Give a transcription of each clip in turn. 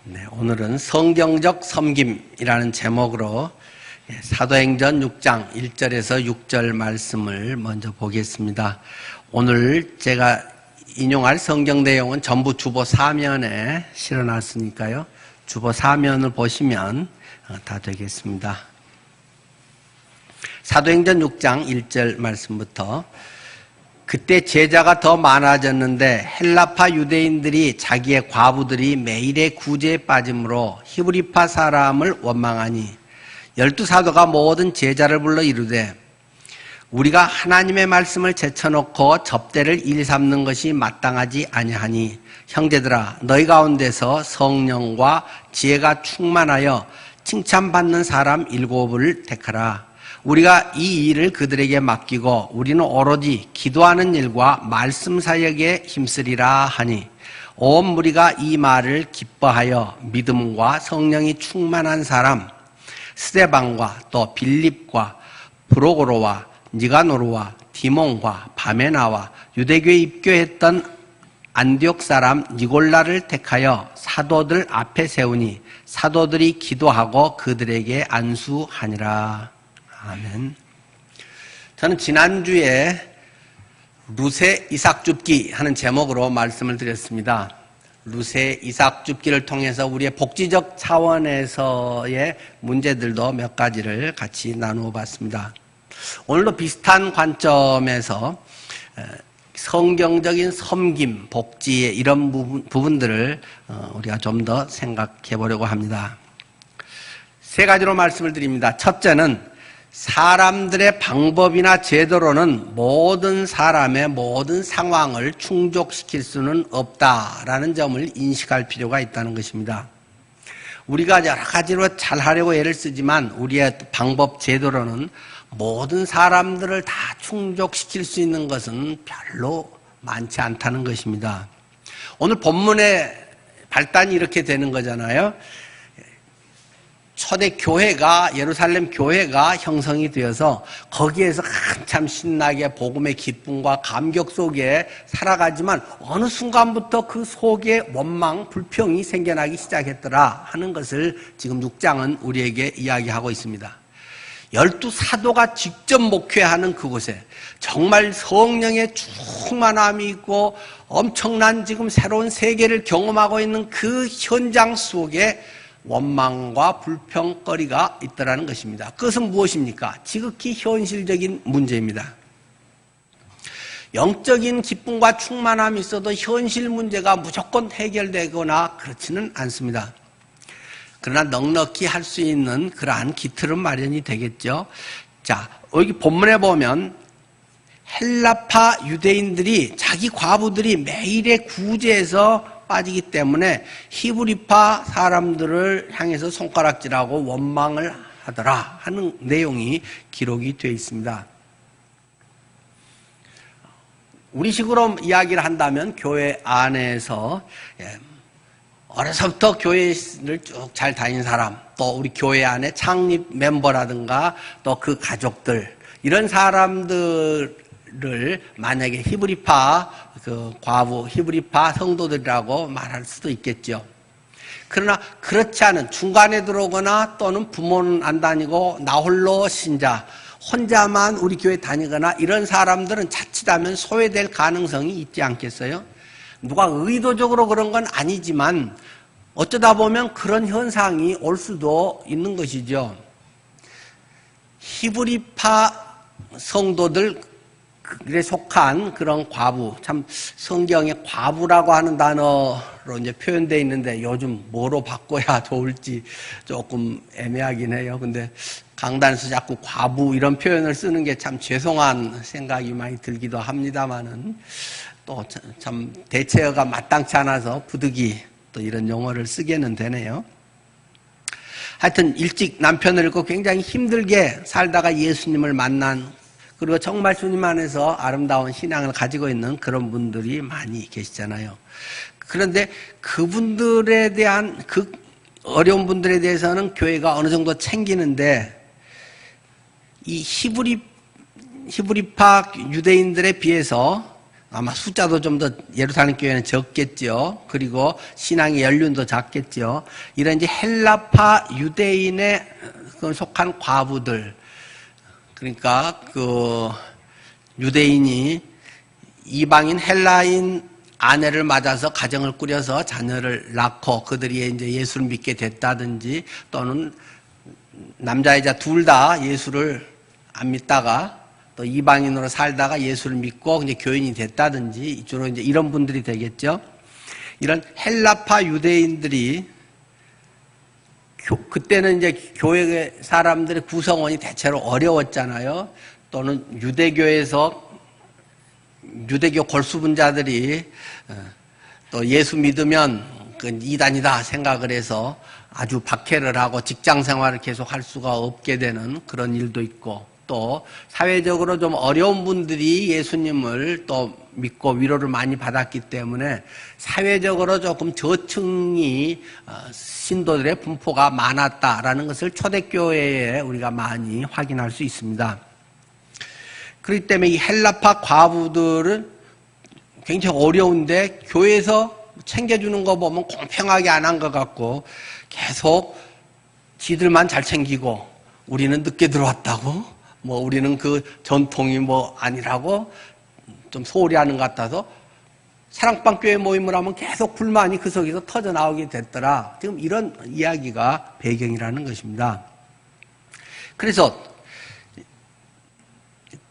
네, 오늘은 성경적 섬김이라는 제목으로 사도행전 6장 1절에서 6절 말씀을 먼저 보겠습니다. 오늘 제가 인용할 성경 내용은 전부 주보 사면에 실어놨으니까요. 주보 사면을 보시면 다 되겠습니다. 사도행전 6장 1절 말씀부터 그때 제자가 더 많아졌는데 헬라파 유대인들이 자기의 과부들이 매일의 구제에 빠짐으로 히브리파 사람을 원망하니 12사도가 모든 제자를 불러 이르되 우리가 하나님의 말씀을 제쳐놓고 접대를 일삼는 것이 마땅하지 아니하니 형제들아 너희 가운데서 성령과 지혜가 충만하여 칭찬받는 사람 7을 택하라. 우리가 이 일을 그들에게 맡기고 우리는 오로지 기도하는 일과 말씀 사역에 힘쓰리라 하니 온 무리가 이 말을 기뻐하여 믿음과 성령이 충만한 사람 스데반과 또 빌립과 브로고로와 니가노르와 디몬과 바메나와 유대교에 입교했던 안디옥 사람 니골라를 택하여 사도들 앞에 세우니 사도들이 기도하고 그들에게 안수하니라. 아멘. 저는 지난주에 루세 이삭줍기 하는 제목으로 말씀을 드렸습니다. 루세 이삭줍기를 통해서 우리의 복지적 차원에서의 문제들도 몇 가지를 같이 나누어 봤습니다. 오늘도 비슷한 관점에서 성경적인 섬김, 복지 이런 부분들을 우리가 좀 더 생각해 보려고 합니다. 세 가지로 말씀을 드립니다. 첫째는 사람들의 방법이나 제도로는 모든 사람의 모든 상황을 충족시킬 수는 없다라는 점을 인식할 필요가 있다는 것입니다. 우리가 여러 가지로 잘하려고 애를 쓰지만 우리의 방법, 제도로는 모든 사람들을 다 충족시킬 수 있는 것은 별로 많지 않다는 것입니다. 오늘 본문의 발단이 이렇게 되는 거잖아요. 초대 교회가 예루살렘 교회가 형성이 되어서 거기에서 한참 신나게 복음의 기쁨과 감격 속에 살아가지만 어느 순간부터 그 속에 원망, 불평이 생겨나기 시작했더라 하는 것을 지금 6장은 우리에게 이야기하고 있습니다. 12사도가 직접 목회하는 그곳에 정말 성령의 충만함이 있고 엄청난 지금 새로운 세계를 경험하고 있는 그 현장 속에 원망과 불평거리가 있더라는 것입니다. 그것은 무엇입니까? 지극히 현실적인 문제입니다. 영적인 기쁨과 충만함이 있어도 현실 문제가 무조건 해결되거나 그렇지는 않습니다. 그러나 넉넉히 할 수 있는 그러한 기틀은 마련이 되겠죠. 자, 여기 본문에 보면 헬라파 유대인들이 자기 과부들이 매일의 구제에서 빠지기 때문에 히브리파 사람들을 향해서 손가락질하고 원망을 하더라 하는 내용이 기록이 되어 있습니다. 우리식으로 이야기를 한다면 교회 안에서 어려서부터 교회를 쭉 잘 다닌 사람, 또 우리 교회 안에 창립 멤버라든가 또 그 가족들 이런 사람들을 만약에 히브리파 그 과부 히브리파 성도들이라고 말할 수도 있겠죠. 그러나 그렇지 않은 중간에 들어오거나 또는 부모는 안 다니고 나 홀로 신자 혼자만 우리 교회 다니거나 이런 사람들은 자칫하면 소외될 가능성이 있지 않겠어요? 누가 의도적으로 그런 건 아니지만 어쩌다 보면 그런 현상이 올 수도 있는 것이죠. 히브리파 성도들에 속한 그런 과부, 참 성경에 과부라고 하는 단어로 이제 표현되어 있는데 요즘 뭐로 바꿔야 좋을지 조금 애매하긴 해요. 근데 강단에서 자꾸 과부 이런 표현을 쓰는 게 참 죄송한 생각이 많이 들기도 합니다만은 또 참 대체어가 마땅치 않아서 부득이 또 이런 용어를 쓰게는 되네요. 하여튼 일찍 남편을 잃고 굉장히 힘들게 살다가 예수님을 만난 그리고 정말 주님 안에서 아름다운 신앙을 가지고 있는 그런 분들이 많이 계시잖아요. 그런데 그분들에 대한 그 어려운 분들에 대해서는 교회가 어느 정도 챙기는데 이 히브리파 유대인들에 비해서 아마 숫자도 좀 더 예루살렘 교회는 적겠죠. 그리고 신앙의 연륜도 작겠죠. 이런 이제 헬라파 유대인에 속한 과부들, 그러니까 그 유대인이 이방인 헬라인 아내를 맞아서 가정을 꾸려서 자녀를 낳고 그들이 이제 예수를 믿게 됐다든지, 또는 남자 여자 둘 다 예수를 안 믿다가 또 이방인으로 살다가 예수를 믿고 이제 교인이 됐다든지, 주로 이제 이런 분들이 되겠죠. 이런 헬라파 유대인들이 그때는 이제 교회 사람들의 구성원이 대체로 어려웠잖아요. 또는 유대교에서 유대교 골수분자들이 또 예수 믿으면 그 이단이다 생각을 해서 아주 박해를 하고 직장 생활을 계속 할 수가 없게 되는 그런 일도 있고, 또 사회적으로 좀 어려운 분들이 예수님을 또 믿고 위로를 많이 받았기 때문에 사회적으로 조금 저층이 신도들의 분포가 많았다라는 것을 초대교회에 우리가 많이 확인할 수 있습니다. 그렇기 때문에 이 헬라파 과부들은 굉장히 어려운데 교회에서 챙겨주는 거 보면 공평하게 안 한 것 같고, 계속 지들만 잘 챙기고 우리는 늦게 들어왔다고, 뭐 우리는 그 전통이 뭐 아니라고 좀 소홀히 하는 것 같아서 사랑방 교회 모임을 하면 계속 불만이 그 속에서 터져 나오게 됐더라. 지금 이런 이야기가 배경이라는 것입니다. 그래서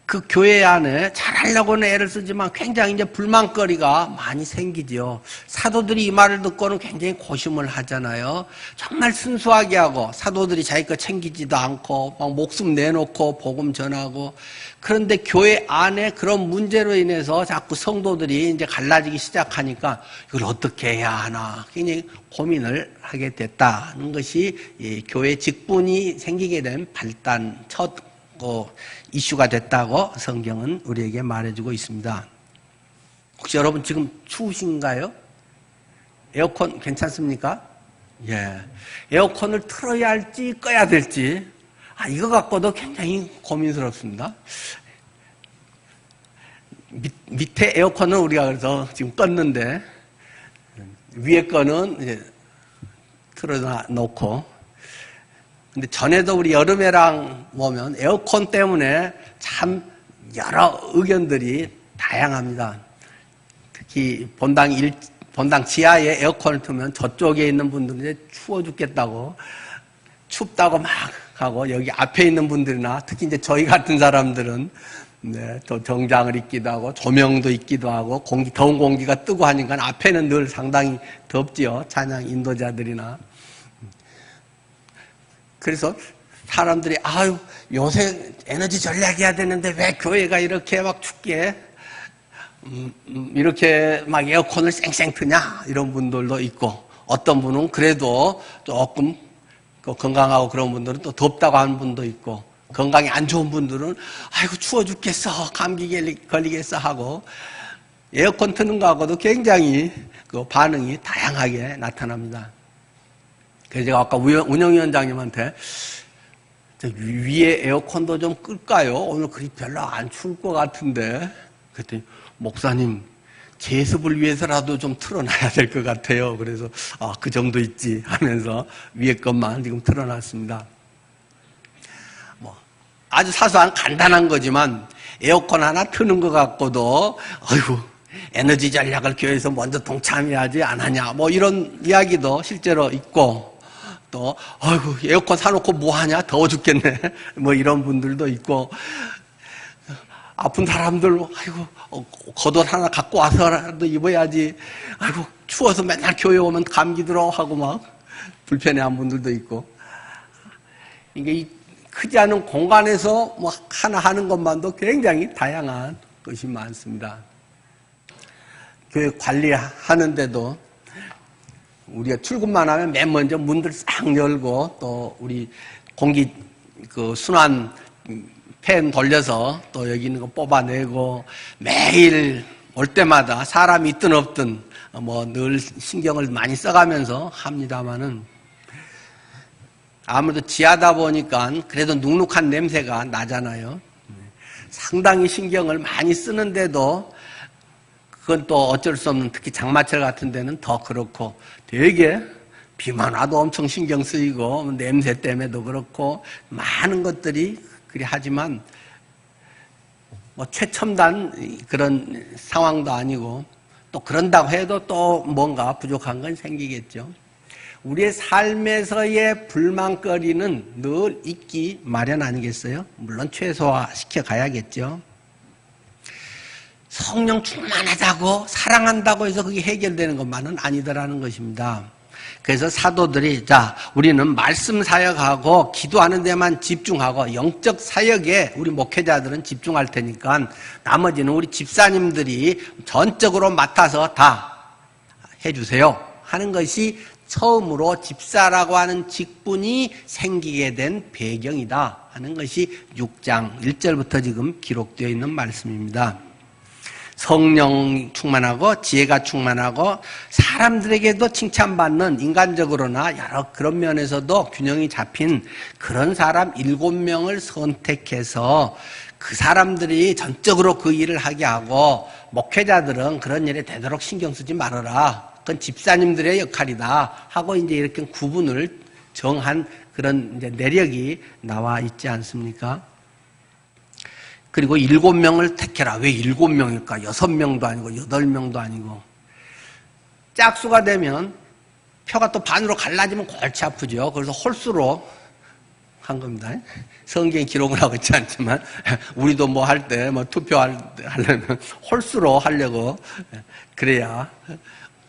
그 교회 안에 잘하려고는 애를 쓰지만 굉장히 이제 불만거리가 많이 생기죠. 사도들이 이 말을 듣고는 굉장히 고심을 하잖아요. 정말 순수하게 하고 사도들이 자기 거 챙기지도 않고 막 목숨 내놓고 복음 전하고, 그런데 교회 안에 그런 문제로 인해서 자꾸 성도들이 이제 갈라지기 시작하니까 이걸 어떻게 해야 하나 굉장히 고민을 하게 됐다는 것이 이 교회 직분이 생기게 된 발단 첫 이슈가 됐다고 성경은 우리에게 말해주고 있습니다. 혹시 여러분 지금 추우신가요? 에어컨 괜찮습니까? 예. 에어컨을 틀어야 할지 꺼야 될지, 이거 갖고도 굉장히 고민스럽습니다. 밑에 에어컨은 우리가 그래서 지금 껐는데 위에 거는 이제 틀어놓고, 근데 전에도 우리 여름에랑 보면 에어컨 때문에 참 여러 의견들이 다양합니다. 특히 본당 지하에 에어컨을 틀면 저쪽에 있는 분들은 이제 추워 죽겠다고, 춥다고 막 하고, 여기 앞에 있는 분들이나 특히 이제 저희 같은 사람들은 또 정장을 입기도 하고 조명도 있기도 하고 더운 공기가 뜨고 하니까 앞에는 늘 상당히 덥지요. 찬양 인도자들이나. 그래서 사람들이 요새 에너지 절약해야 되는데 왜 교회가 이렇게 막 춥게 이렇게 막 에어컨을 쌩쌩 트냐, 이런 분들도 있고, 어떤 분은 그래도 조금 건강하고 그런 분들은 또 덥다고 하는 분도 있고, 건강이 안 좋은 분들은 추워 죽겠어, 감기 걸리겠어 하고, 에어컨 트는 거하고도 굉장히 그 반응이 다양하게 나타납니다. 그래서 제가 아까 운영위원장님한테 위에 에어컨도 좀 끌까요? 오늘 그리 별로 안 추울 것 같은데. 그랬더니 목사님, 제습을 위해서라도 좀 틀어놔야 될 것 같아요. 그래서 그 정도 있지 하면서 위에 것만 지금 틀어놨습니다. 아주 사소한 간단한 거지만 에어컨 하나 트는 것 갖고도 에너지 전략을 교회에서 먼저 동참해야지 안 하냐, 뭐 이런 이야기도 실제로 있고, 또 에어컨 사놓고 뭐 하냐, 더워 죽겠네, 뭐 이런 분들도 있고, 아픈 사람들 겉옷 하나 갖고 와서라도 입어야지, 추워서 맨날 교회 오면 감기 들어 하고 막 불편해한 분들도 있고, 이게 크지 않은 공간에서 뭐 하나 하는 것만도 굉장히 다양한 것이 많습니다. 교회 관리하는데도 우리가 출근만 하면 맨 먼저 문들 싹 열고, 또 우리 공기 순환 팬 돌려서 또 여기 있는 거 뽑아내고, 매일 올 때마다 사람이 있든 없든 뭐 늘 신경을 많이 써가면서 합니다만은, 아무래도 지하다 보니까 그래도 눅눅한 냄새가 나잖아요. 상당히 신경을 많이 쓰는데도 그건 또 어쩔 수 없는, 특히 장마철 같은 데는 더 그렇고, 되게 비만 와도 엄청 신경 쓰이고 냄새 때문에도 그렇고 많은 것들이 그리 하지만 뭐 최첨단 그런 상황도 아니고, 또 그런다고 해도 또 뭔가 부족한 건 생기겠죠. 우리의 삶에서의 불만거리는 늘 있기 마련 아니겠어요? 물론 최소화시켜 가야겠죠. 성령 충만하다고 사랑한다고 해서 그게 해결되는 것만은 아니더라는 것입니다. 그래서 사도들이, 자, 우리는 말씀 사역하고 기도하는 데만 집중하고 영적 사역에 우리 목회자들은 집중할 테니까 나머지는 우리 집사님들이 전적으로 맡아서 다 해주세요 하는 것이 처음으로 집사라고 하는 직분이 생기게 된 배경이다 하는 것이 6장 1절부터 지금 기록되어 있는 말씀입니다. 성령 충만하고 지혜가 충만하고 사람들에게도 칭찬받는, 인간적으로나 여러 그런 면에서도 균형이 잡힌 그런 사람 7명을 선택해서 그 사람들이 전적으로 그 일을 하게 하고, 목회자들은 그런 일에 되도록 신경 쓰지 말아라, 그건 집사님들의 역할이다 하고 이제 이렇게 구분을 정한 그런 이제 내력이 나와 있지 않습니까? 그리고 7명을 택해라. 왜 7명일까? 6명도 아니고 8명도 아니고. 짝수가 되면 표가 또 반으로 갈라지면 골치 아프죠. 그래서 홀수로 한 겁니다. 성경에 기록을 하고 있지 않지만 우리도 뭐 할 때 뭐 투표하려면 홀수로 하려고, 그래야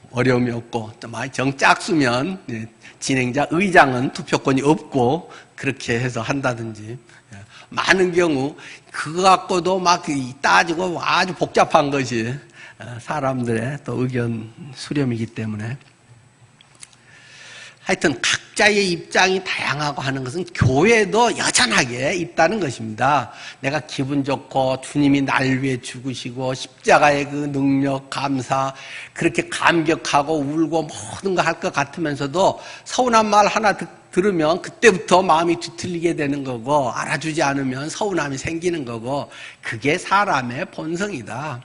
어려움이 없고, 또 많이 정짝수면 진행자 의장은 투표권이 없고 그렇게 해서 한다든지, 많은 경우 그거 갖고도 막 따지고 아주 복잡한 것이 사람들의 또 의견 수렴이기 때문에, 하여튼 각자의 입장이 다양하고 하는 것은 교회도 여전하게 있다는 것입니다. 내가 기분 좋고 주님이 날 위해 죽으시고 십자가의 그 능력, 감사, 그렇게 감격하고 울고 모든 거 할 것 같으면서도 서운한 말 하나 들으면 그때부터 마음이 뒤틀리게 되는 거고, 알아주지 않으면 서운함이 생기는 거고, 그게 사람의 본성이다.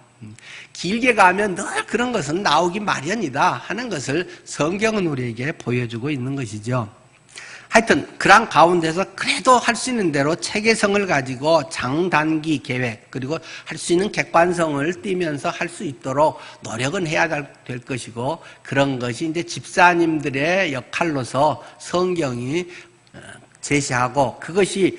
길게 가면 늘 그런 것은 나오기 마련이다 하는 것을 성경은 우리에게 보여주고 있는 것이죠. 하여튼 그런 가운데서 그래도 할 수 있는 대로 체계성을 가지고 장단기 계획, 그리고 할 수 있는 객관성을 띠면서 할 수 있도록 노력은 해야 될 것이고, 그런 것이 이제 집사님들의 역할로서 성경이 제시하고, 그것이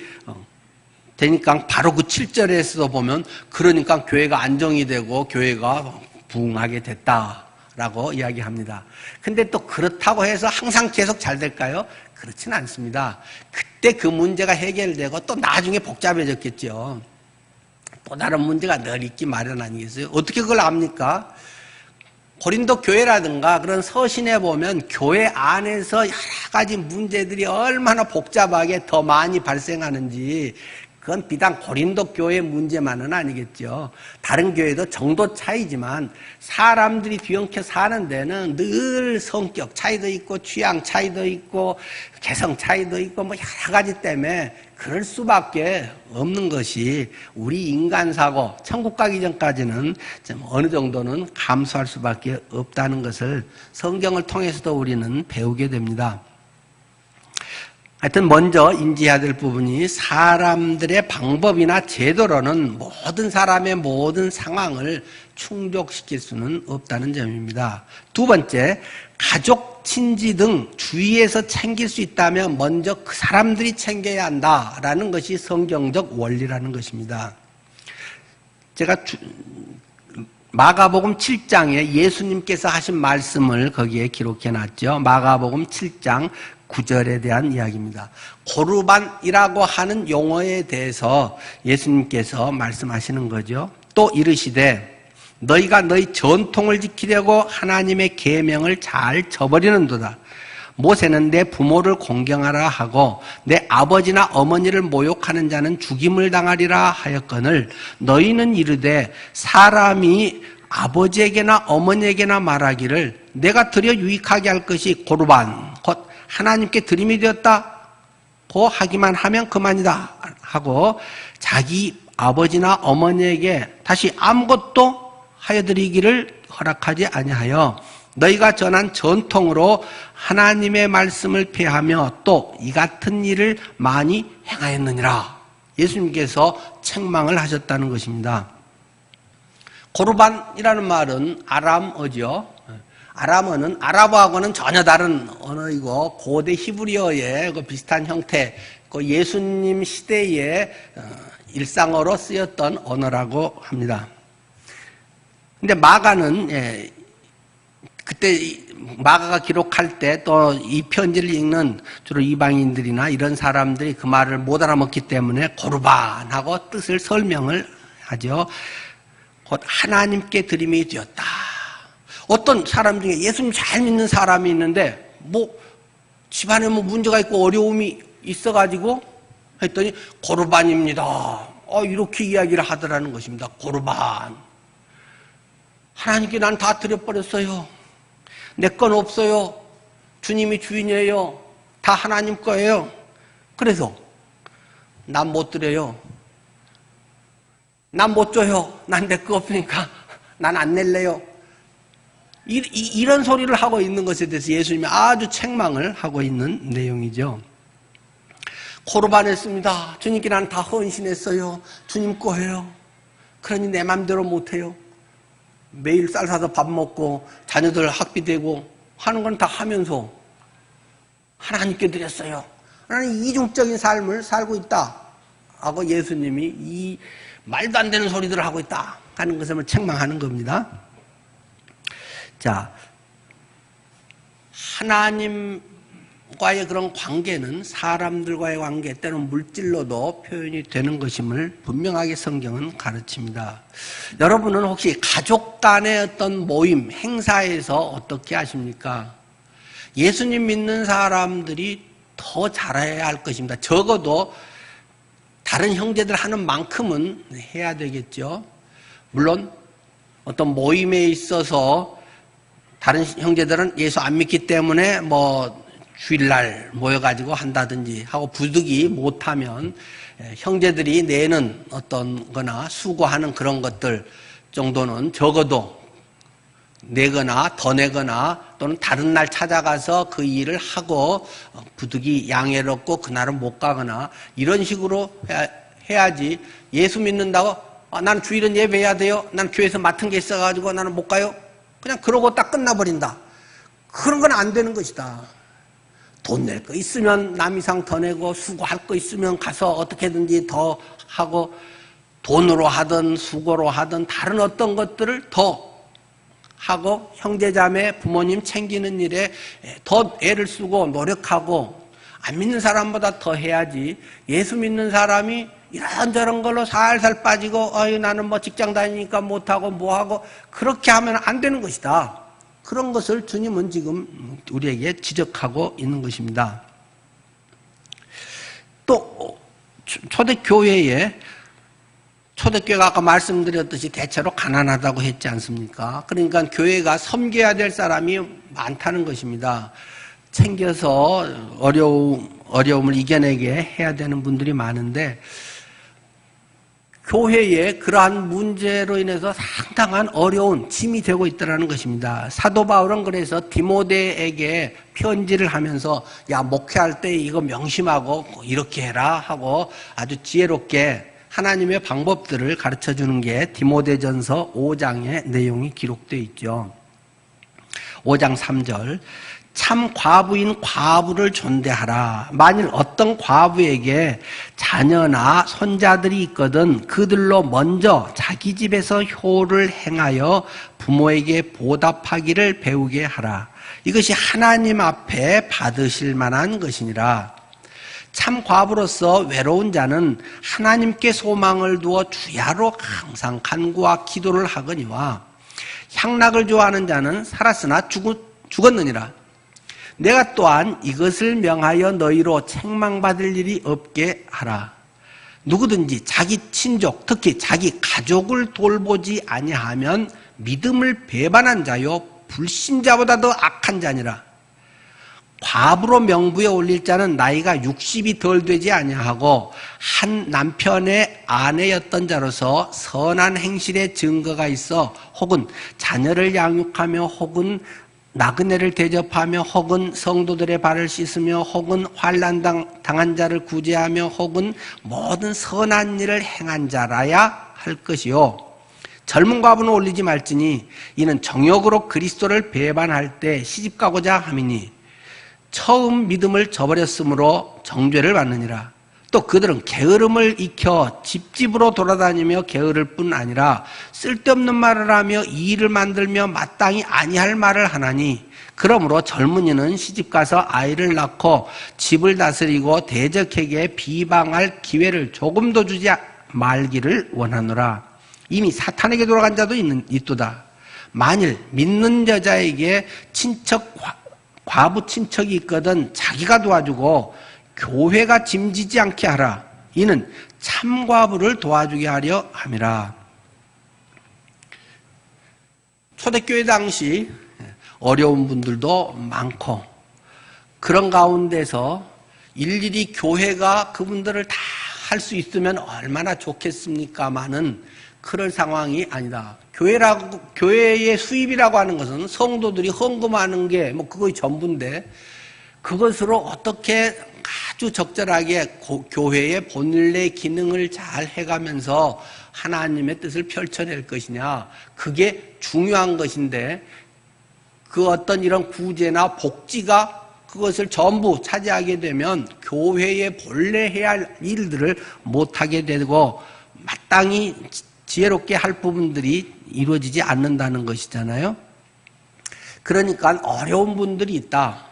되니까 바로 그 7절에서도 보면, 그러니까 교회가 안정이 되고 교회가 부흥하게 됐다라고 이야기합니다. 근데 또 그렇다고 해서 항상 계속 잘 될까요? 그렇진 않습니다. 그때 그 문제가 해결되고 또 나중에 복잡해졌겠죠. 또 다른 문제가 늘 있기 마련 아니겠어요? 어떻게 그걸 압니까? 고린도 교회라든가 그런 서신에 보면 교회 안에서 여러 가지 문제들이 얼마나 복잡하게 더 많이 발생하는지, 그건 비단 고린도 교회 문제만은 아니겠죠. 다른 교회도 정도 차이지만 사람들이 뒤엉켜 사는 데는 늘 성격 차이도 있고 취향 차이도 있고 개성 차이도 있고 뭐 여러 가지 때문에 그럴 수밖에 없는 것이, 우리 인간사고 천국 가기 전까지는 좀 어느 정도는 감수할 수밖에 없다는 것을 성경을 통해서도 우리는 배우게 됩니다. 하여튼 먼저 인지해야 될 부분이, 사람들의 방법이나 제도로는 모든 사람의 모든 상황을 충족시킬 수는 없다는 점입니다. 두 번째, 가족, 친지 등 주위에서 챙길 수 있다면 먼저 그 사람들이 챙겨야 한다라는 것이 성경적 원리라는 것입니다. 제가 마가복음 7장에 예수님께서 하신 말씀을 거기에 기록해 놨죠. 마가복음 7장 9절에 대한 이야기입니다. 고르반이라고 하는 용어에 대해서 예수님께서 말씀하시는 거죠. 또 이르시되 너희가 너희 전통을 지키려고 하나님의 계명을 잘 저버리는도다. 모세는 내 부모를 공경하라 하고 내 아버지나 어머니를 모욕하는 자는 죽임을 당하리라 하였거늘 너희는 이르되 사람이 아버지에게나 어머니에게나 말하기를 내가 드려 유익하게 할 것이 고르반 곧 하나님께 드림이 되었다고 하기만 하면 그만이다 하고, 자기 아버지나 어머니에게 다시 아무것도 하여드리기를 허락하지 아니하여 너희가 전한 전통으로 하나님의 말씀을 폐하며 또 이 같은 일을 많이 행하였느니라. 예수님께서 책망을 하셨다는 것입니다. 고르반이라는 말은 아람어죠. 아람어는 아랍어하고는 전혀 다른 언어이고 고대 히브리어의 그 비슷한 형태, 그 예수님 시대의 일상어로 쓰였던 언어라고 합니다. 근데 마가는 그때 마가가 기록할 때 또 이 편지를 읽는 주로 이방인들이나 이런 사람들이 그 말을 못 알아먹기 때문에 고르반하고 뜻을 설명을 하죠. 곧 하나님께 드림이 되었다. 어떤 사람 중에 예수님 잘 믿는 사람이 있는데 집안에 문제가 있고 어려움이 있어가지고 했더니 고르반입니다. 이렇게 이야기를 하더라는 것입니다. 고르반. 하나님께 난 다 드려버렸어요. 내 건 없어요. 주님이 주인이에요. 다 하나님 거예요. 그래서 난 못 드려요. 난 못 줘요. 난 내 거 없으니까 난 안 낼래요. 이런 소리를 하고 있는 것에 대해서 예수님이 아주 책망을 하고 있는 내용이죠. 고르반했습니다. 주님께 난 다 헌신했어요. 주님 거예요. 그러니 내 맘대로 못해요. 매일 쌀 사서 밥 먹고 자녀들 학비 대고 하는 건 다 하면서 하나님께 드렸어요. 하나님 이중적인 삶을 살고 있다 하고 예수님이 이 말도 안 되는 소리들을 하고 있다 하는 것을 책망하는 겁니다. 자, 하나님과의 그런 관계는 사람들과의 관계 때는 물질로도 표현이 되는 것임을 분명하게 성경은 가르칩니다. 여러분은 혹시 가족 간의 어떤 모임, 행사에서 어떻게 하십니까? 예수님 믿는 사람들이 더 잘해야 할 것입니다. 적어도 다른 형제들 하는 만큼은 해야 되겠죠. 물론 어떤 모임에 있어서 다른 형제들은 예수 안 믿기 때문에 주일날 모여가지고 한다든지 하고 부득이 못하면 형제들이 내는 어떤 거나 수고하는 그런 것들 정도는 적어도 내거나 더 내거나 또는 다른 날 찾아가서 그 일을 하고 부득이 양해롭고 그날은 못 가거나 이런 식으로 해야지. 예수 믿는다고 나는 주일은 예배해야 돼요. 나는 교회에서 맡은 게 있어가지고 나는 못 가요. 그냥 그러고 딱 끝나버린다. 그런 건 안 되는 것이다. 돈 낼 거 있으면 남 이상 더 내고 수고할 거 있으면 가서 어떻게든지 더 하고 돈으로 하든 수고로 하든 다른 어떤 것들을 더 하고 형제자매 부모님 챙기는 일에 더 애를 쓰고 노력하고 안 믿는 사람보다 더 해야지. 예수 믿는 사람이 이런저런 걸로 살살 빠지고 나는 직장 다니니까 못하고 뭐하고 그렇게 하면 안 되는 것이다. 그런 것을 주님은 지금 우리에게 지적하고 있는 것입니다. 또 초대교회가 아까 말씀드렸듯이 대체로 가난하다고 했지 않습니까? 그러니까 교회가 섬겨야 될 사람이 많다는 것입니다. 챙겨서 어려움을 이겨내게 해야 되는 분들이 많은데 교회에 그러한 문제로 인해서 상당한 어려운 짐이 되고 있다는 것입니다. 사도 바울은 그래서 디모데에게 편지를 하면서 목회할 때 이거 명심하고 이렇게 해라 하고 아주 지혜롭게 하나님의 방법들을 가르쳐주는 게 디모데전서 5장의 내용이 기록되어 있죠. 5장 3절 참 과부인 과부를 존대하라. 만일 어떤 과부에게 자녀나 손자들이 있거든 그들로 먼저 자기 집에서 효를 행하여 부모에게 보답하기를 배우게 하라. 이것이 하나님 앞에 받으실 만한 것이니라. 참 과부로서 외로운 자는 하나님께 소망을 두어 주야로 항상 간구와 기도를 하거니와 향락을 좋아하는 자는 살았으나 죽었느니라. 내가 또한 이것을 명하여 너희로 책망받을 일이 없게 하라. 누구든지 자기 친족, 특히 자기 가족을 돌보지 아니하면 믿음을 배반한 자요 불신자보다 더 악한 자니라. 과부로 명부에 올릴 자는 나이가 60이 덜 되지 아니하고 한 남편의 아내였던 자로서 선한 행실의 증거가 있어 혹은 자녀를 양육하며 혹은 나그네를 대접하며 혹은 성도들의 발을 씻으며 혹은 환난 당한 자를 구제하며 혹은 모든 선한 일을 행한 자라야 할 것이요. 젊은 과부는 올리지 말지니 이는 정욕으로 그리스도를 배반할 때 시집가고자 함이니 처음 믿음을 저버렸으므로 정죄를 받느니라. 또 그들은 게으름을 익혀 집집으로 돌아다니며 게으를 뿐 아니라 쓸데없는 말을 하며 이의를 만들며 마땅히 아니할 말을 하나니 그러므로 젊은이는 시집가서 아이를 낳고 집을 다스리고 대적에게 비방할 기회를 조금도 주지 말기를 원하노라. 이미 사탄에게 돌아간 자도 있도다. 만일 믿는 여자에게 과부 친척이 있거든 자기가 도와주고 교회가 짐지지 않게 하라. 이는 참과부를 도와주게 하려 함이라. 초대교회 당시 어려운 분들도 많고 그런 가운데서 일일이 교회가 그분들을 다 할 수 있으면 얼마나 좋겠습니까마는 그럴 상황이 아니다. 교회의 수입이라고 하는 것은 성도들이 헌금하는 게 그거의 전부인데 그것으로 어떻게 아주 적절하게 교회의 본래 기능을 잘 해가면서 하나님의 뜻을 펼쳐낼 것이냐, 그게 중요한 것인데 그 어떤 이런 구제나 복지가 그것을 전부 차지하게 되면 교회의 본래 해야 할 일들을 못하게 되고 마땅히 지혜롭게 할 부분들이 이루어지지 않는다는 것이잖아요. 그러니까 어려운 분들이 있다.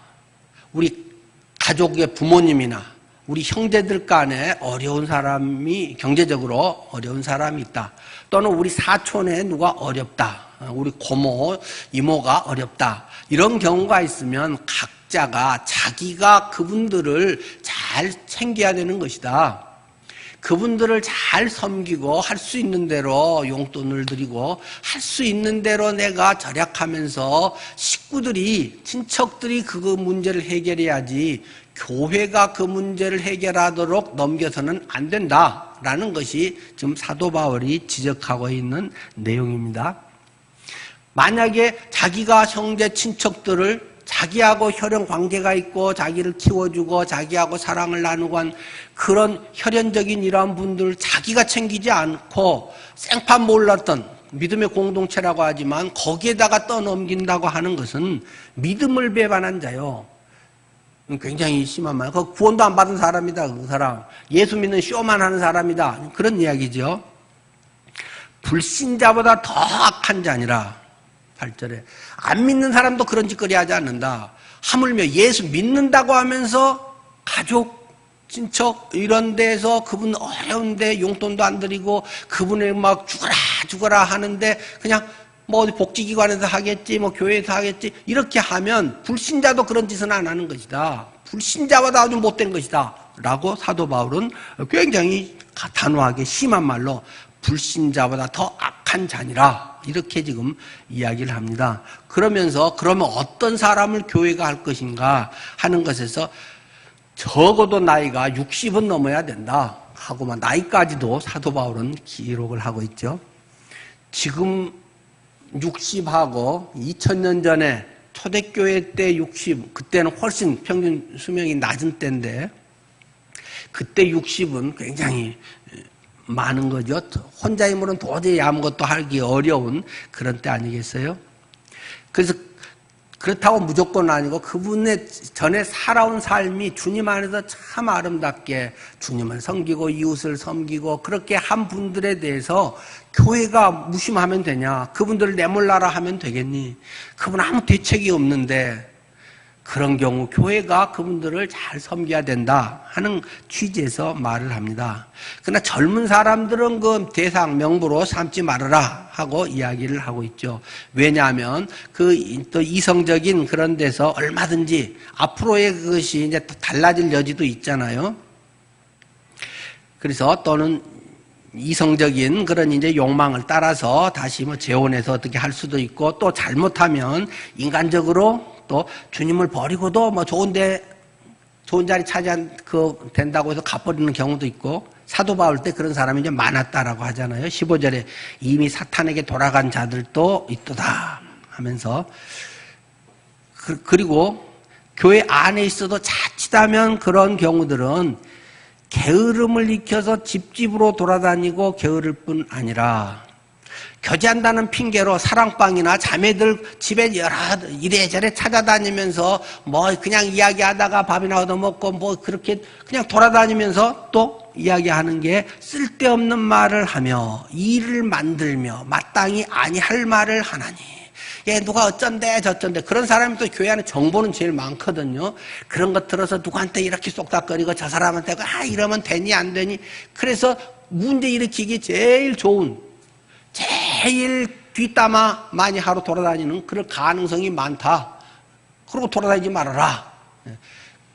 우리 가족의 부모님이나 우리 형제들 간에 어려운 사람이, 경제적으로 어려운 사람이 있다. 또는 우리 사촌에 누가 어렵다. 우리 고모, 이모가 어렵다. 이런 경우가 있으면 각자가 자기가 그분들을 잘 챙겨야 되는 것이다. 그분들을 잘 섬기고 할 수 있는 대로 용돈을 드리고 할 수 있는 대로 내가 절약하면서 식구들이, 친척들이 그 문제를 해결해야지 교회가 그 문제를 해결하도록 넘겨서는 안 된다라는 것이 지금 사도 바울이 지적하고 있는 내용입니다. 만약에 자기가 형제 친척들을 자기하고 혈연 관계가 있고 자기를 키워주고 자기하고 사랑을 나누고 한 그런 혈연적인 이러한 분들을 자기가 챙기지 않고 생판 몰랐던 믿음의 공동체라고 하지만 거기에다가 떠넘긴다고 하는 것은 믿음을 배반한 자요. 굉장히 심한 말. 그 구원도 안 받은 사람이다. 그 사람. 예수 믿는 쇼만 하는 사람이다. 그런 이야기죠. 불신자보다 더 악한 자니라. 8절에 안 믿는 사람도 그런 짓거리 하지 않는다. 하물며 예수 믿는다고 하면서 가족, 친척 이런 데서 그분 어려운데 용돈도 안 드리고 그분을 막 죽어라 하는데 그냥 어디 복지기관에서 하겠지, 교회에서 하겠지 이렇게 하면 불신자도 그런 짓은 안 하는 것이다. 불신자보다 아주 못된 것이다 라고 사도 바울은 굉장히 단호하게 심한 말로 불신자보다 더 악한 자니라 이렇게 지금 이야기를 합니다. 그러면서 그러면 어떤 사람을 교회가 할 것인가 하는 것에서 적어도 나이가 60은 넘어야 된다 하고만 나이까지도 사도 바울은 기록을 하고 있죠. 지금 60하고 2000년 전에 초대교회 때 60, 그때는 훨씬 평균 수명이 낮은 때인데 그때 60은 굉장히 많은 거죠. 혼자 힘으로는 도저히 아무것도 하기 어려운 그런 때 아니겠어요? 그래서 그렇다고 무조건 아니고 그분의 전에 살아온 삶이 주님 안에서 참 아름답게 주님을 섬기고 이웃을 섬기고 그렇게 한 분들에 대해서 교회가 무심하면 되냐? 그분들을 내몰라라 하면 되겠니? 그분 아무 대책이 없는데 그런 경우 교회가 그분들을 잘 섬겨야 된다 하는 취지에서 말을 합니다. 그러나 젊은 사람들은 그 대상 명부로 삼지 말아라 하고 이야기를 하고 있죠. 왜냐하면 또 이성적인 그런 데서 얼마든지 앞으로의 그것이 이제 또 달라질 여지도 있잖아요. 그래서 또는 이성적인 그런 이제 욕망을 따라서 다시 재혼해서 어떻게 할 수도 있고 또 잘못하면 인간적으로 또 주님을 버리고도 뭐 좋은 자리 차지한 된다고 해서 가버리는 경우도 있고, 사도 바울 때 그런 사람이 이제 많았다라고 하잖아요. 15절에 이미 사탄에게 돌아간 자들도 있도다 하면서, 그리고 교회 안에 있어도 자칫하면 그런 경우들은 게으름을 익혀서 집집으로 돌아다니고 게으를 뿐 아니라 교제한다는 핑계로 사랑방이나 자매들 집에 여러 이래저래 찾아다니면서 뭐 그냥 이야기하다가 밥이나 얻어먹고 뭐 그렇게 그냥 돌아다니면서 또 이야기하는 게 쓸데없는 말을 하며 일을 만들며 마땅히 아니할 말을 하나니, 예, 누가 어쩐데 저쩐데, 그런 사람이 또 교회 안에 정보는 제일 많거든요. 그런 것 들어서 누구한테 이렇게 쏙닥거리고 저 사람한테 이러면 되니 안 되니, 그래서 문제 일으키기 제일 좋은, 제일 뒷담화 많이 하러 돌아다니는 그럴 가능성이 많다. 그러고 돌아다니지 말아라.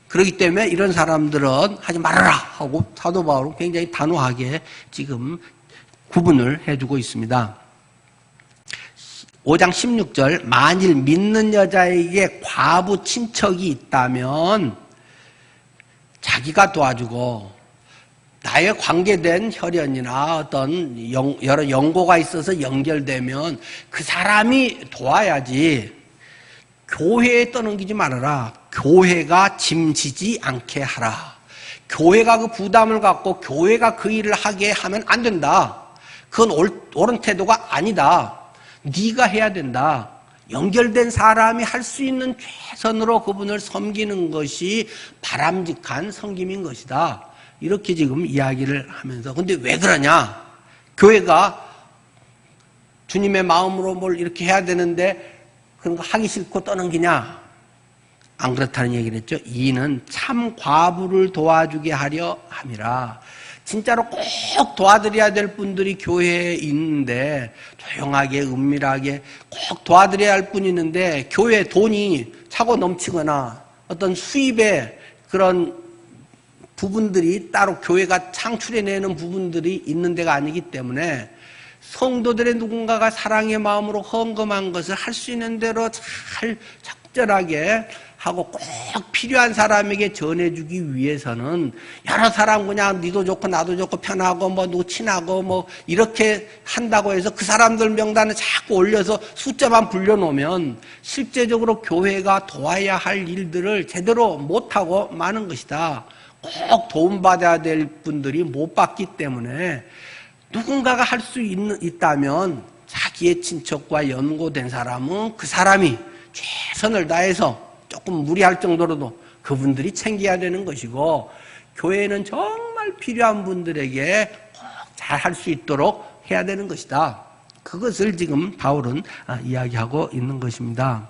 그렇기 때문에 이런 사람들은 하지 말아라 하고 사도 바울은 굉장히 단호하게 지금 구분을 해주고 있습니다. 5장 16절, 만일 믿는 여자에게 과부 친척이 있다면 자기가 도와주고, 나의 관계된 혈연이나 어떤 여러 연고가 있어서 연결되면 그 사람이 도와야지, 교회에 떠넘기지 말아라. 교회가 짐지지 않게 하라. 교회가 그 부담을 갖고 교회가 그 일을 하게 하면 안 된다. 그건 옳은 태도가 아니다. 네가 해야 된다. 연결된 사람이 할 수 있는 최선으로 그분을 섬기는 것이 바람직한 섬김인 것이다. 이렇게 지금 이야기를 하면서, 근데 왜 그러냐? 교회가 주님의 마음으로 뭘 이렇게 해야 되는데 그런 거 하기 싫고 떠넘기냐? 안 그렇다는 얘기를 했죠. 이는 참 과부를 도와주게 하려 함이라. 진짜로 꼭 도와드려야 될 분들이 교회에 있는데, 조용하게 은밀하게 꼭 도와드려야 할 분이 있는데, 교회 돈이 차고 넘치거나 어떤 수입에 그런 부분들이 따로 교회가 창출해내는 부분들이 있는 데가 아니기 때문에, 성도들의 누군가가 사랑의 마음으로 헌금한 것을 할 수 있는 대로 잘 적절하게 하고 꼭 필요한 사람에게 전해주기 위해서는, 여러 사람 그냥 니도 좋고 나도 좋고 편하고 뭐 누구 친하고 뭐 이렇게 한다고 해서 그 사람들 명단을 자꾸 올려서 숫자만 불려놓으면 실제적으로 교회가 도와야 할 일들을 제대로 못하고 마는 것이다. 꼭 도움받아야 될 분들이 못 받기 때문에, 누군가가 할 수 있다면 자기의 친척과 연고된 사람은 그 사람이 최선을 다해서, 조금 무리할 정도로도 그분들이 챙겨야 되는 것이고, 교회는 정말 필요한 분들에게 꼭 잘 할 수 있도록 해야 되는 것이다. 그것을 지금 바울은 이야기하고 있는 것입니다.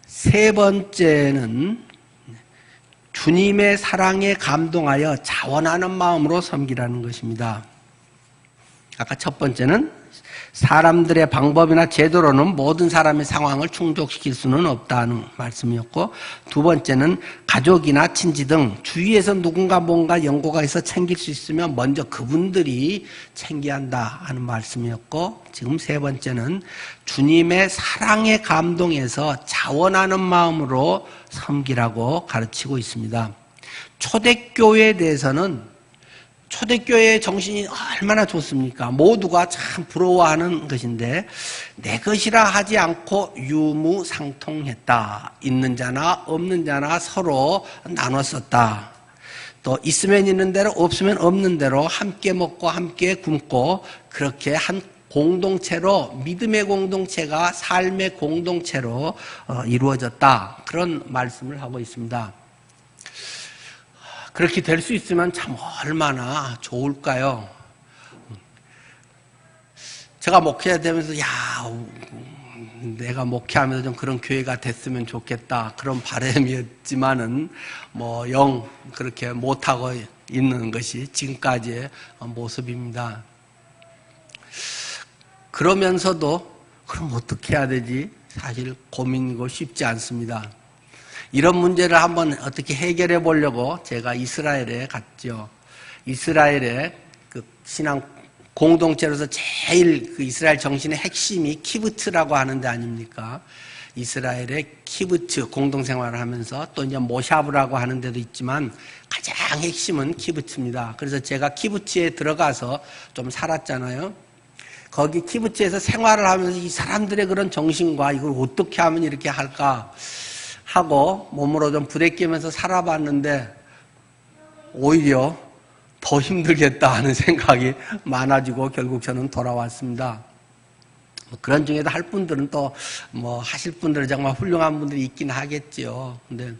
세 번째는 주님의 사랑에 감동하여 자원하는 마음으로 섬기라는 것입니다. 아까 첫 번째는 사람들의 방법이나 제도로는 모든 사람의 상황을 충족시킬 수는 없다는 말씀이었고, 두 번째는 가족이나 친지 등 주위에서 누군가 뭔가 연고가 있어 챙길 수 있으면 먼저 그분들이 챙겨야 한다 하는 말씀이었고, 지금 세 번째는 주님의 사랑에 감동해서 자원하는 마음으로 섬기라고 가르치고 있습니다. 초대교회에 대해서는, 초대교회의 정신이 얼마나 좋습니까? 모두가 참 부러워하는 것인데, 내 것이라 하지 않고 유무상통했다. 있는 자나 없는 자나 서로 나눴었다. 또 있으면 있는 대로 없으면 없는 대로 함께 먹고 함께 굶고, 그렇게 한 공동체로, 믿음의 공동체가 삶의 공동체로 이루어졌다. 그런 말씀을 하고 있습니다. 그렇게 될 수 있으면 참 얼마나 좋을까요? 제가 목회되면서 내가 목회하면서 좀 그런 교회가 됐으면 좋겠다, 그런 바람이었지만은 뭐 영 그렇게 못하고 있는 것이 지금까지의 모습입니다. 그러면서도 그럼 어떻게 해야 되지? 사실 고민이고 쉽지 않습니다. 이런 문제를 한번 어떻게 해결해 보려고 제가 이스라엘에 갔죠. 이스라엘의 그 신앙 공동체로서 제일 그 이스라엘 정신의 핵심이 키부트라고 하는 데 아닙니까? 이스라엘의 키부트 공동생활을 하면서 또 이제 모샤브라고 하는 데도 있지만 가장 핵심은 키부트입니다. 그래서 제가 키부트에 들어가서 좀 살았잖아요. 거기 키부트에서 생활을 하면서 이 사람들의 그런 정신과 이걸 어떻게 하면 이렇게 할까 하고 몸으로 좀 부대끼면서 살아봤는데 오히려 더 힘들겠다 하는 생각이 많아지고 결국 저는 돌아왔습니다. 그런 중에도 할 분들은 또 하실 분들은 정말 훌륭한 분들이 있긴 하겠지요. 근데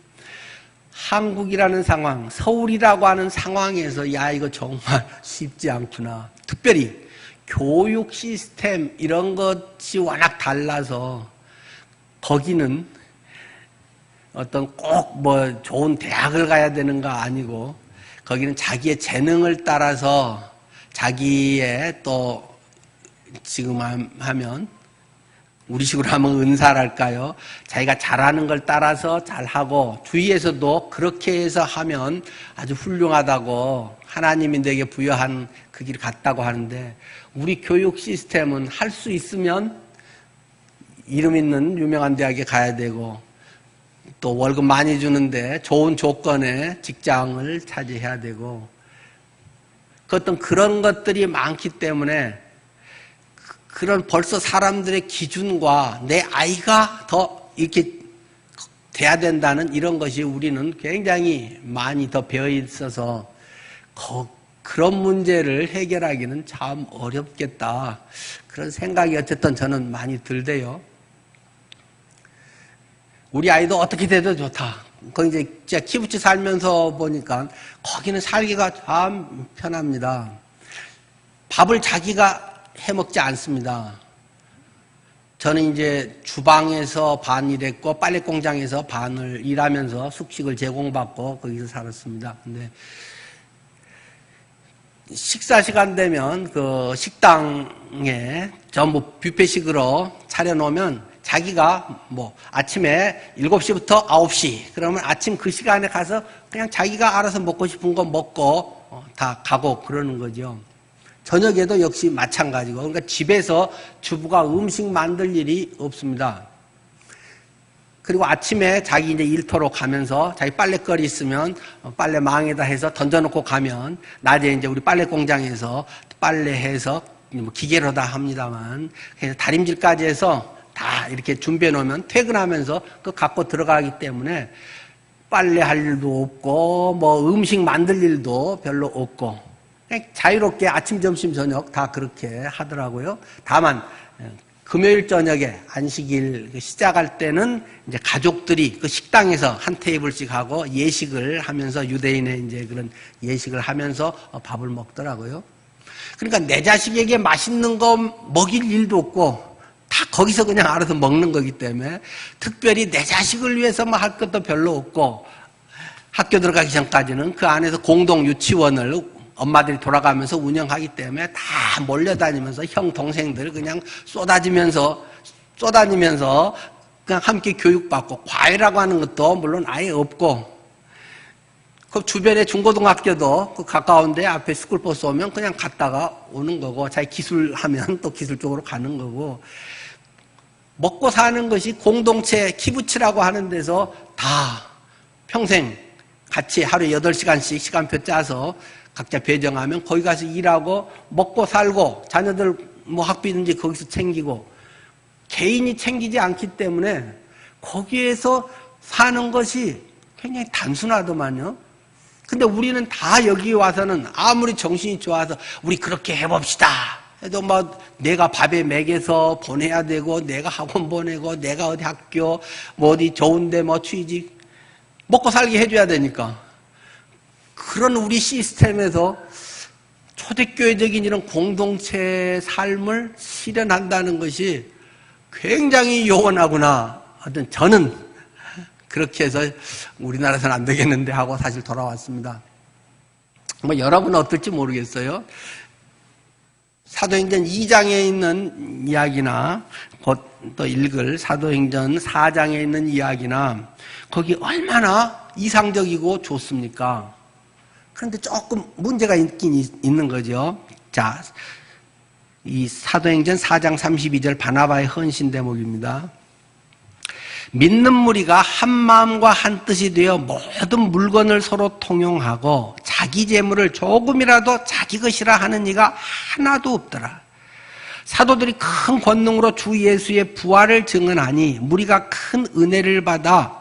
한국이라는 상황, 서울이라고 하는 상황에서 야 이거 정말 쉽지 않구나. 특별히 교육 시스템 이런 것이 워낙 달라서 거기는 어떤 꼭 좋은 대학을 가야 되는가 아니고 거기는 자기의 재능을 따라서 자기의 또 지금 하면 우리식으로 하면 은사랄까요? 자기가 잘하는 걸 따라서 잘하고 주위에서도 그렇게 해서 하면 아주 훌륭하다고 하나님이 내게 부여한 그 길을 갔다고 하는데 우리 교육 시스템은 할 수 있으면 이름 있는 유명한 대학에 가야 되고 또 월급 많이 주는데 좋은 조건의 직장을 차지해야 되고 어떤 그런 것들이 많기 때문에 그런 벌써 사람들의 기준과 내 아이가 더 이렇게 돼야 된다는 이런 것이 우리는 굉장히 많이 더 배어 있어서 그런 문제를 해결하기는 참 어렵겠다. 그런 생각이 어쨌든 저는 많이 들대요. 우리 아이도 어떻게 돼도 좋다. 거기 이제 제가 키부츠 살면서 보니까 거기는 살기가 참 편합니다. 밥을 자기가 해 먹지 않습니다. 저는 이제 주방에서 반 일했고 빨래 공장에서 반을 일하면서 숙식을 제공받고 거기서 살았습니다. 근데 식사 시간 되면 그 식당에 전부 뷔페식으로 차려놓으면 자기가 아침에 7시부터 9시 그러면 아침 그 시간에 가서 그냥 자기가 알아서 먹고 싶은 거 먹고 다 가고 그러는 거죠. 저녁에도 역시 마찬가지고 그러니까 집에서 주부가 음식 만들 일이 없습니다. 그리고 아침에 자기 이제 일터로 가면서 자기 빨래거리 있으면 빨래망에다 해서 던져놓고 가면 낮에 이제 우리 빨래 공장에서 빨래해서 기계로 다 합니다만 그래서 다림질까지 해서 다 이렇게 준비해 놓으면 퇴근하면서 그거 갖고 들어가기 때문에 빨래할 일도 없고 음식 만들 일도 별로 없고 그냥 자유롭게 아침, 점심, 저녁 다 그렇게 하더라고요. 다만 금요일 저녁에 안식일 시작할 때는 이제 가족들이 그 식당에서 한 테이블씩 하고 예식을 하면서 유대인의 이제 그런 예식을 하면서 밥을 먹더라고요. 그러니까 내 자식에게 맛있는 거 먹일 일도 없고 다 거기서 그냥 알아서 먹는 거기 때문에 특별히 내 자식을 위해서 할 것도 별로 없고 학교 들어가기 전까지는 그 안에서 공동 유치원을 엄마들이 돌아가면서 운영하기 때문에 다 몰려다니면서 형, 동생들 그냥 쏟아지면서 그냥 함께 교육받고 과외라고 하는 것도 물론 아예 없고 그 주변에 중고등학교도 그 가까운데 앞에 스쿨버스 오면 그냥 갔다가 오는 거고 자기 기술하면 또 기술 쪽으로 가는 거고 먹고 사는 것이 공동체 키부츠라고 하는 데서 다 평생 같이 하루에 8시간씩 시간표 짜서 각자 배정하면 거기 가서 일하고 먹고 살고 자녀들 학비든지 거기서 챙기고 개인이 챙기지 않기 때문에 거기에서 사는 것이 굉장히 단순하더만요. 근데 우리는 다 여기 와서는 아무리 정신이 좋아서 우리 그렇게 해봅시다 해도 내가 밥에 먹여서 보내야 되고 내가 학원 보내고 내가 어디 학교 어디 좋은데 취직 먹고 살게 해줘야 되니까 그런 우리 시스템에서 초대교회적인 이런 공동체 삶을 실현한다는 것이 굉장히 요원하구나. 하여튼 저는 그렇게 해서 우리나라에서는 안 되겠는데 하고 사실 돌아왔습니다. 여러분은 어떨지 모르겠어요. 사도행전 2장에 있는 이야기나 곧 또 읽을 사도행전 4장에 있는 이야기나 거기 얼마나 이상적이고 좋습니까? 그런데 조금 문제가 있긴 있는 거죠. 자, 이 사도행전 4장 32절 바나바의 헌신 대목입니다. 믿는 무리가 한 마음과 한 뜻이 되어 모든 물건을 서로 통용하고 자기 재물을 조금이라도 자기 것이라 하는 이가 하나도 없더라. 사도들이 큰 권능으로 주 예수의 부활을 증언하니 무리가 큰 은혜를 받아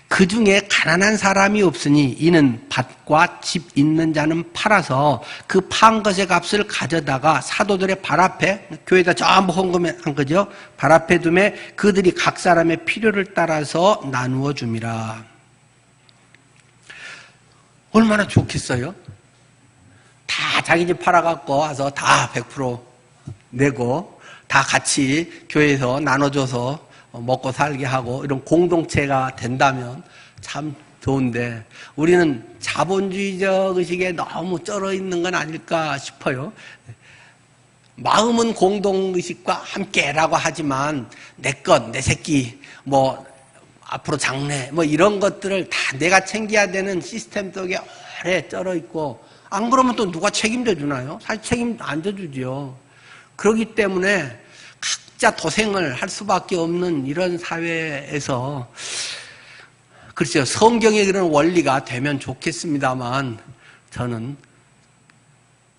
그 중에 가난한 사람이 없으니 이는 밭과 집 있는 자는 팔아서 그 판 것의 값을 가져다가 사도들의 발 앞에, 교회에다 전부 헌금한 거죠. 발 앞에 두매 그들이 각 사람의 필요를 따라서 나누어 줌이라. 얼마나 좋겠어요? 다 자기 집 팔아갖고 와서 다 100% 내고 다 같이 교회에서 나눠줘서 먹고 살게 하고 이런 공동체가 된다면 참 좋은데 우리는 자본주의적 의식에 너무 쩔어 있는 건 아닐까 싶어요. 마음은 공동의식과 함께라고 하지만 내 것, 내 새끼, 뭐 앞으로 장래 뭐 이런 것들을 다 내가 챙겨야 되는 시스템 속에 오래 쩔어 있고 안 그러면 또 누가 책임져 주나요? 사실 책임 안 져주죠. 그렇기 때문에 각자 도생을 할 수밖에 없는 이런 사회에서 글쎄요, 성경의 그런 원리가 되면 좋겠습니다만 저는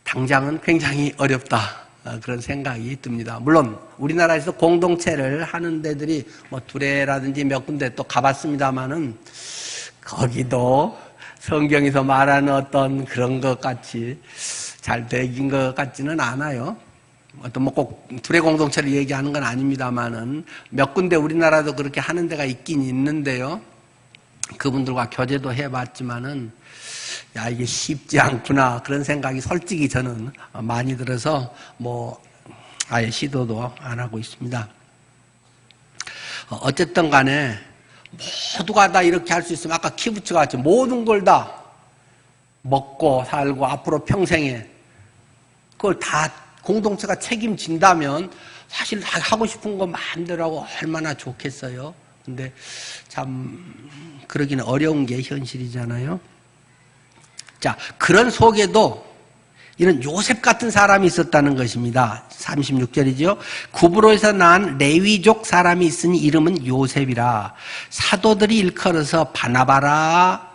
당장은 굉장히 어렵다 그런 생각이 듭니다. 물론 우리나라에서 공동체를 하는 데들이 뭐 두레라든지 몇 군데 또 가봤습니다마는 거기도 성경에서 말하는 어떤 그런 것 같이 잘 되긴 것 같지는 않아요. 어떤 뭐 꼭 두레 공동체를 얘기하는 건 아닙니다만은 몇 군데 우리나라도 그렇게 하는 데가 있긴 있는데요. 그분들과 교제도 해봤지만은 야 이게 쉽지 않구나 그런 생각이 솔직히 저는 많이 들어서 뭐 아예 시도도 안 하고 있습니다. 어쨌든 간에 모두가 다 이렇게 할 수 있으면 아까 키부츠가 같이 모든 걸 다 먹고 살고 앞으로 평생에 그걸 다 공동체가 책임진다면 사실 하고 싶은 거 마음대로 하고 얼마나 좋겠어요. 근데 참 그러기는 어려운 게 현실이잖아요. 자, 그런 속에도 이런 요셉 같은 사람이 있었다는 것입니다. 36절이죠. 구브로에서 난 레위족 사람이 있으니 이름은 요셉이라. 사도들이 일컬어서 바나바라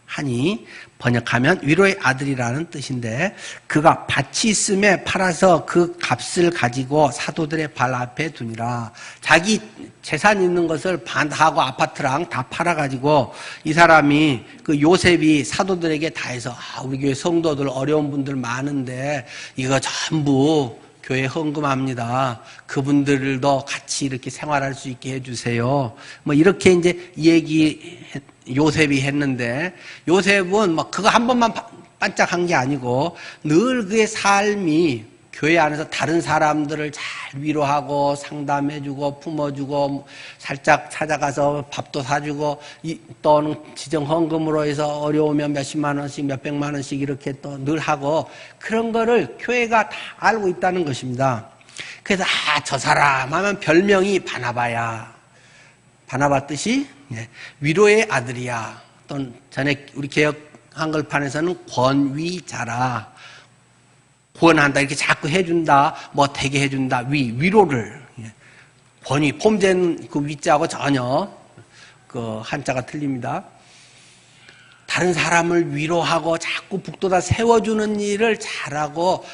하니 번역하면 위로의 아들이라는 뜻인데 그가 밭이 있음에 팔아서 그 값을 가지고 사도들의 발 앞에 두니라. 자기 재산 있는 것을 반하고 아파트랑 다 팔아가지고 이 사람이 그 요셉이 사도들에게 다 해서 우리 교회 성도들 어려운 분들 많은데 이거 전부 교회 헌금합니다. 그분들도 같이 이렇게 생활할 수 있게 해주세요. 뭐 이렇게 이제 요셉이 했는데 요셉은 뭐 그거 한 번만 반짝한 게 아니고 늘 그의 삶이 교회 안에서 다른 사람들을 잘 위로하고 상담해주고 품어주고 살짝 찾아가서 밥도 사주고 또는 지정 헌금으로 해서 어려우면 몇십만 원씩 몇백만 원씩 이렇게 또 늘 하고 그런 거를 교회가 다 알고 있다는 것입니다. 그래서 저 사람 하면 별명이 바나바야. 바나바 뜻이 위로의 아들이야. 또는 전에 우리 개역 한글판에서는 권위자라. 구원한다 이렇게 자꾸 해준다 뭐 되게 해준다 위로를 권위 폼된 그 위자하고 전혀 그 한자가 틀립니다. 다른 사람을 위로하고 자꾸 북돋아 세워주는 일을 잘하고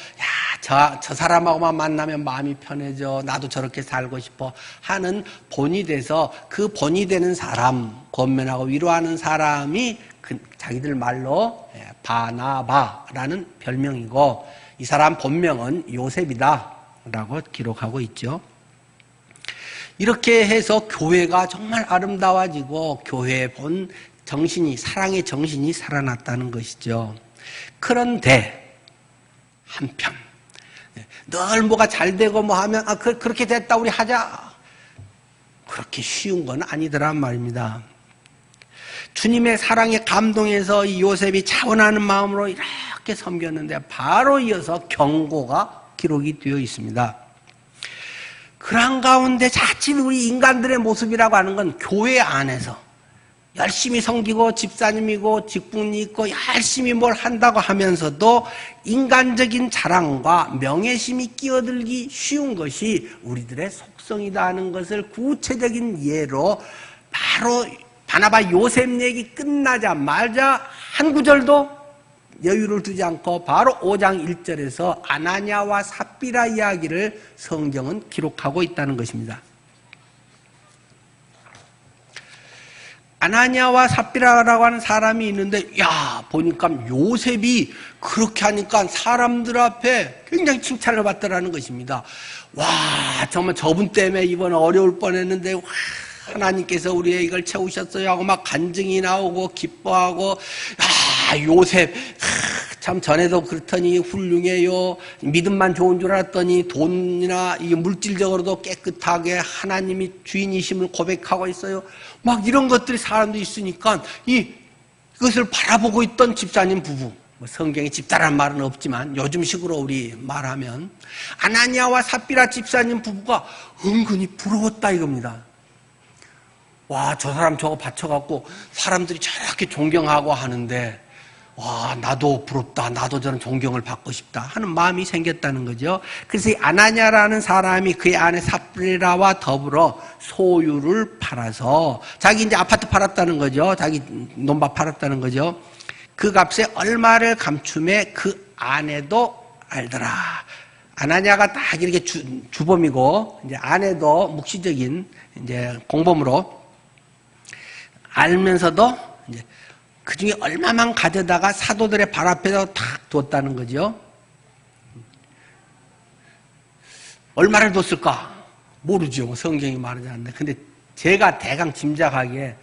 저 사람하고만 만나면 마음이 편해져 나도 저렇게 살고 싶어 하는 본이 돼서 그 본이 되는 사람 권면하고 위로하는 사람이 자기들 말로 바나바라는 별명이고 이 사람 본명은 요셉이다 라고 기록하고 있죠. 이렇게 해서 교회가 정말 아름다워지고 교회의 본 정신이 사랑의 정신이 살아났다는 것이죠. 그런데 한편 늘 뭐가 잘 되고 뭐 하면 그렇게 됐다 우리 하자 그렇게 쉬운 건 아니더란 말입니다. 주님의 사랑에 감동해서 이 요셉이 차원하는 마음으로 이렇게 섬겼는데 바로 이어서 경고가 기록이 되어 있습니다. 그런 가운데 자칫 우리 인간들의 모습이라고 하는 건 교회 안에서 열심히 섬기고 집사님이고 직분이 있고 열심히 뭘 한다고 하면서도 인간적인 자랑과 명예심이 끼어들기 쉬운 것이 우리들의 속성이다 하는 것을 구체적인 예로 바로 바나바 요셉 얘기 끝나자마자 한 구절도 여유를 두지 않고 바로 5장 1절에서 아나니아와 삽비라 이야기를 성경은 기록하고 있다는 것입니다. 아나니아와 삽비라라고 하는 사람이 있는데, 야, 보니까 요셉이 그렇게 하니까 사람들 앞에 굉장히 칭찬을 받더라는 것입니다. 와, 정말 저분 때문에 이번 어려울 뻔했는데, 와, 하나님께서 우리의 이걸 채우셨어요 하고 막 간증이 나오고 기뻐하고, 아, 요셉, 참 전에도 그렇더니 훌륭해요. 믿음만 좋은 줄 알았더니 돈이나 이 물질적으로도 깨끗하게 하나님이 주인이심을 고백하고 있어요. 막 이런 것들이 사람도 있으니까 이것을 바라보고 있던 집사님 부부. 성경에 집사라는 말은 없지만 요즘식으로 우리 말하면 아나니아와 삽비라 집사님 부부가 은근히 부러웠다 이겁니다. 와, 저 사람 저거 바쳐갖고 사람들이 저렇게 존경하고 하는데 와, 나도 부럽다. 나도 저런 존경을 받고 싶다 하는 마음이 생겼다는 거죠. 그래서 이 아나니아라는 사람이 그의 아내 삽비라와 더불어 소유를 팔아서 자기 이제 아파트 팔았다는 거죠. 자기 논밭 팔았다는 거죠. 그 값에 얼마를 감춤해 그 아내도 알더라. 아나니아가 딱 이렇게 주범이고 이제 아내도 묵시적인 이제 공범으로 알면서도 이제 그 중에 얼마만 가져다가 사도들의 발 앞에서 탁 뒀다는 거죠. 얼마를 뒀을까? 모르죠. 성경이 말하지 않는데. 근데 제가 대강 짐작하기에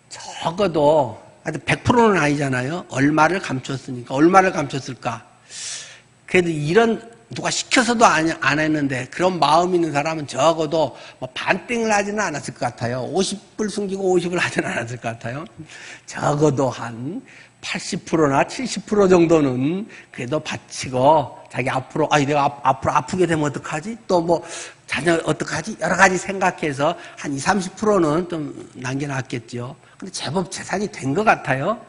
적어도 100%는 아니잖아요. 얼마를 감췄으니까. 얼마를 감췄을까? 그래도 이런 누가 시켜서도 안 했는데 그런 마음 있는 사람은 적어도 뭐 반땡을 하지는 않았을 것 같아요. 50불 숨기고 50을 하지는 않았을 것 같아요. 적어도 한 80%나 70% 정도는 그래도 바치고 자기 앞으로 내가 앞으로 아프게 되면 어떡하지? 또 뭐 자녀 어떡하지? 여러 가지 생각해서 한 20, 30%는 좀 남겨놨겠죠. 근데 제법 재산이 된 것 같아요.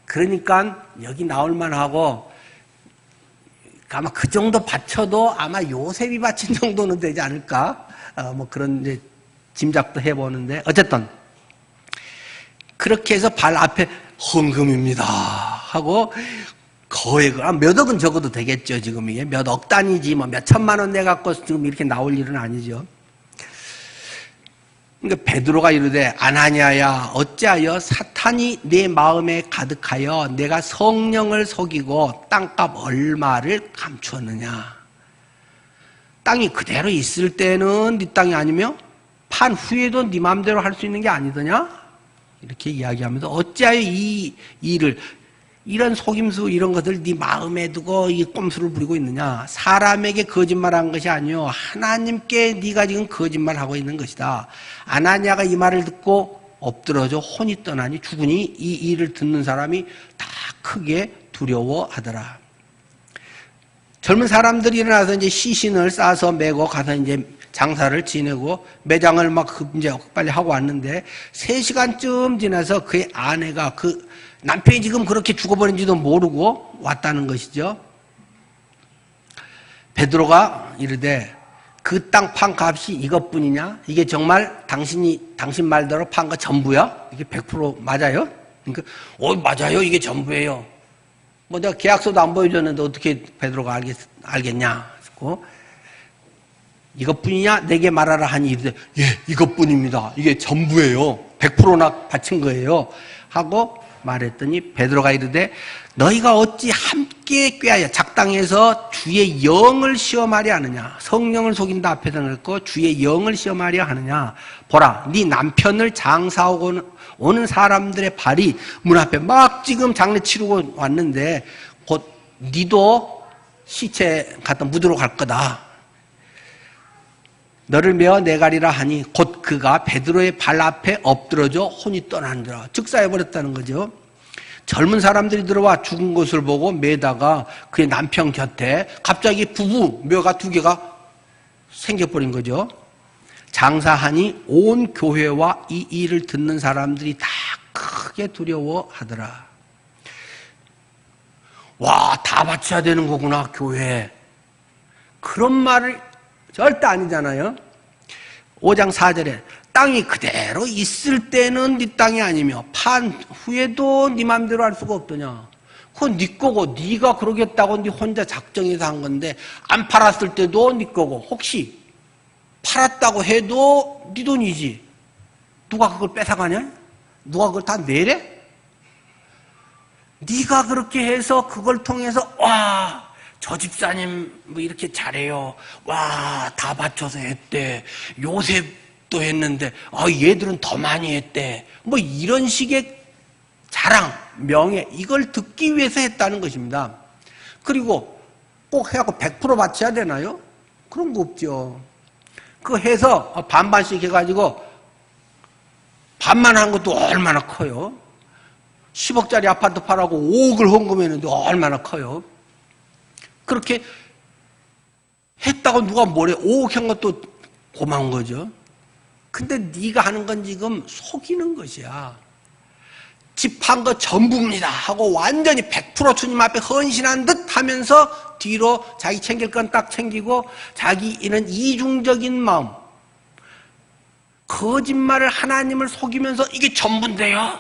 그러니까 여기 나올 만하고 아마 그 정도 바쳐도 아마 요셉이 바친 정도는 되지 않을까? 뭐 그런 이제 짐작도 해보는데 어쨌든 그렇게 해서 발 앞에 헌금입니다 하고 거액을 몇 억은 적어도 되겠죠. 지금 이게 몇 억 단위지 뭐 몇 천만 원 내갖고 지금 이렇게 나올 일은 아니죠. 그러니까 베드로가 이르되 아나니아야 어찌하여 사탄이 내 마음에 가득하여 내가 성령을 속이고 땅값 얼마를 감추었느냐. 땅이 그대로 있을 때는 네 땅이 아니며 판 후에도 네 마음대로 할 수 있는 게 아니더냐. 이렇게 이야기하면서 어찌하여 이 일을 이런 속임수 이런 것들 네 마음에 두고 이 꼼수를 부리고 있느냐. 사람에게 거짓말한 것이 아니요 하나님께 네가 지금 거짓말하고 있는 것이다. 아나니아가 이 말을 듣고 엎드러져 혼이 떠나니 죽으니 이 일을 듣는 사람이 다 크게 두려워하더라. 젊은 사람들이 일어나서 이제 시신을 싸서 메고 가서 이제 장사를 지내고 매장을 막 이제 빨리 하고 왔는데 3시간쯤 지나서 그의 아내가 그 남편이 지금 그렇게 죽어버린지도 모르고 왔다는 것이죠. 베드로가 이르되 그 땅 판 값이 이것뿐이냐? 이게 정말 당신 말대로 판 거 전부야? 이게 100% 맞아요? 그러니까 맞아요. 이게 전부예요. 뭐 내가 계약서도 안 보여줬는데 어떻게 베드로가 알겠냐? 그래서 이것뿐이냐? 내게 말하라 하니 이르되 예, 이것뿐입니다. 이게 전부예요. 100%나 바친 거예요. 하고 말했더니 베드로가 이르되 너희가 어찌 함께 꾀하여 작당해서 주의 영을 시험하려 하느냐. 성령을 속인다 앞에서 그랬고 주의 영을 시험하려 하느냐. 보라 네 남편을 장사하고 오는 사람들의 발이 문 앞에 막 지금 장례 치르고 왔는데 곧 니도 시체 갖다 묻으러 갈 거다. 너를 메어 내가리라 하니 곧 그가 베드로의 발 앞에 엎드러져 혼이 떠나느라 즉사해버렸다는 거죠. 젊은 사람들이 들어와 죽은 것을 보고 메다가 그의 남편 곁에 갑자기 부부 묘가 2개가 생겨버린 거죠. 장사하니 온 교회와 이 일을 듣는 사람들이 다 크게 두려워하더라. 와, 다 바쳐야 되는 거구나, 교회에. 그런 말을 절대 아니잖아요. 5장 4절에 땅이 그대로 있을 때는 네 땅이 아니며 판 후에도 네 맘대로 할 수가 없더냐. 그건 네 거고 네가 그러겠다고 네 혼자 작정해서 한 건데 안 팔았을 때도 네 거고 혹시 팔았다고 해도 네 돈이지. 누가 그걸 뺏어가냐? 누가 그걸 다 내래? 네가 그렇게 해서 그걸 통해서 와, 저 집사님 뭐 이렇게 잘해요. 와, 다 바쳐서 했대. 요셉도 했는데 얘들은 더 많이 했대. 뭐 이런 식의 자랑, 명예 이걸 듣기 위해서 했다는 것입니다. 그리고 꼭 해갖고 100% 바쳐야 되나요? 그런 거 없죠. 그거 해서 반반씩 해가지고 반만 한 것도 얼마나 커요. 10억짜리 아파트 팔라고 5억을 헌금했는데 얼마나 커요. 그렇게 했다고 누가 뭐래. 5억 한 것도 고마운 거죠. 근데 네가 하는 건 지금 속이는 것이야. 집 판 거 전부입니다 하고 완전히 100% 주님 앞에 헌신한 듯 하면서 뒤로 자기 챙길 건 딱 챙기고 자기는 이중적인 마음, 거짓말을 하나님을 속이면서 이게 전부인데요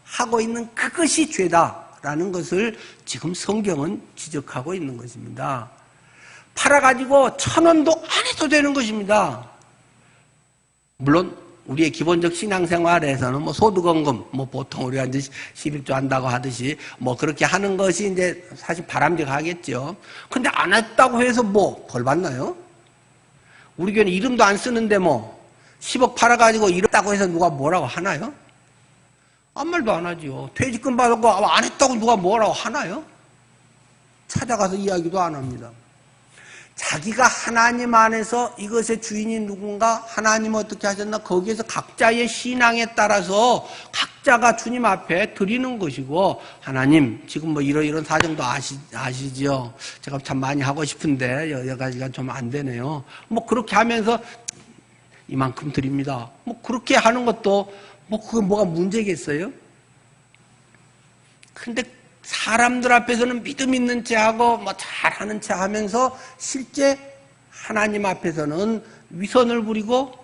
하고 있는 그것이 죄다라는 것을 지금 성경은 지적하고 있는 것입니다. 팔아가지고 1,000원도 안 해도 되는 것입니다. 물론 우리의 기본적 신앙생활에서는 뭐 소득원금, 뭐 보통 우리가 이제 11조 한다고 하듯이 뭐 그렇게 하는 것이 이제 사실 바람직하겠죠. 근데 안 했다고 해서 뭐 벌 받나요? 우리 교회는 이름도 안 쓰는데 뭐 10억 팔아가지고 이랬다고 해서 누가 뭐라고 하나요? 아무 말도 안 하죠. 퇴직금 받고 안 했다고 누가 뭐라고 하나요? 찾아가서 이야기도 안 합니다. 자기가 하나님 안에서 이것의 주인이 누군가, 하나님 어떻게 하셨나, 거기에서 각자의 신앙에 따라서 각자가 주님 앞에 드리는 것이고, 하나님 지금 뭐 이런 사정도 아시죠? 제가 참 많이 하고 싶은데 여러 가지가 좀 안 되네요. 뭐 그렇게 하면서 이만큼 드립니다. 뭐 그렇게 하는 것도 뭐 그게 뭐가 문제겠어요? 근데 사람들 앞에서는 믿음 있는 체 하고 뭐 잘하는 체 하면서 실제 하나님 앞에서는 위선을 부리고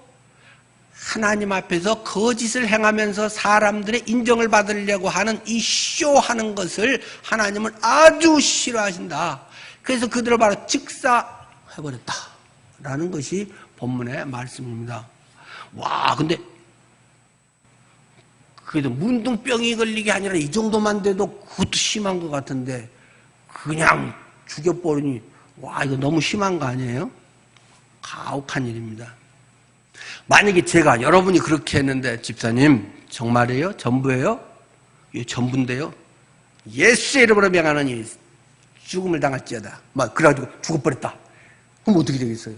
하나님 앞에서 거짓을 행하면서 사람들의 인정을 받으려고 하는 이 쇼하는 것을 하나님은 아주 싫어하신다. 그래서 그들을 바로 직사해버렸다 라는 것이 본문의 말씀입니다. 와, 근데 그래도 문둥병이 걸리게 아니라 이 정도만 돼도 그것도 심한 것 같은데 그냥 죽여버리니 와, 이거 너무 심한 거 아니에요? 가혹한 일입니다. 만약에 제가 여러분이 그렇게 했는데 집사님 정말이에요? 전부예요? 예, 전부인데요. 예수의 이름으로 명하노니 죽음을 당할지어다. 막 그래가지고 죽어버렸다. 그럼 어떻게 되겠어요?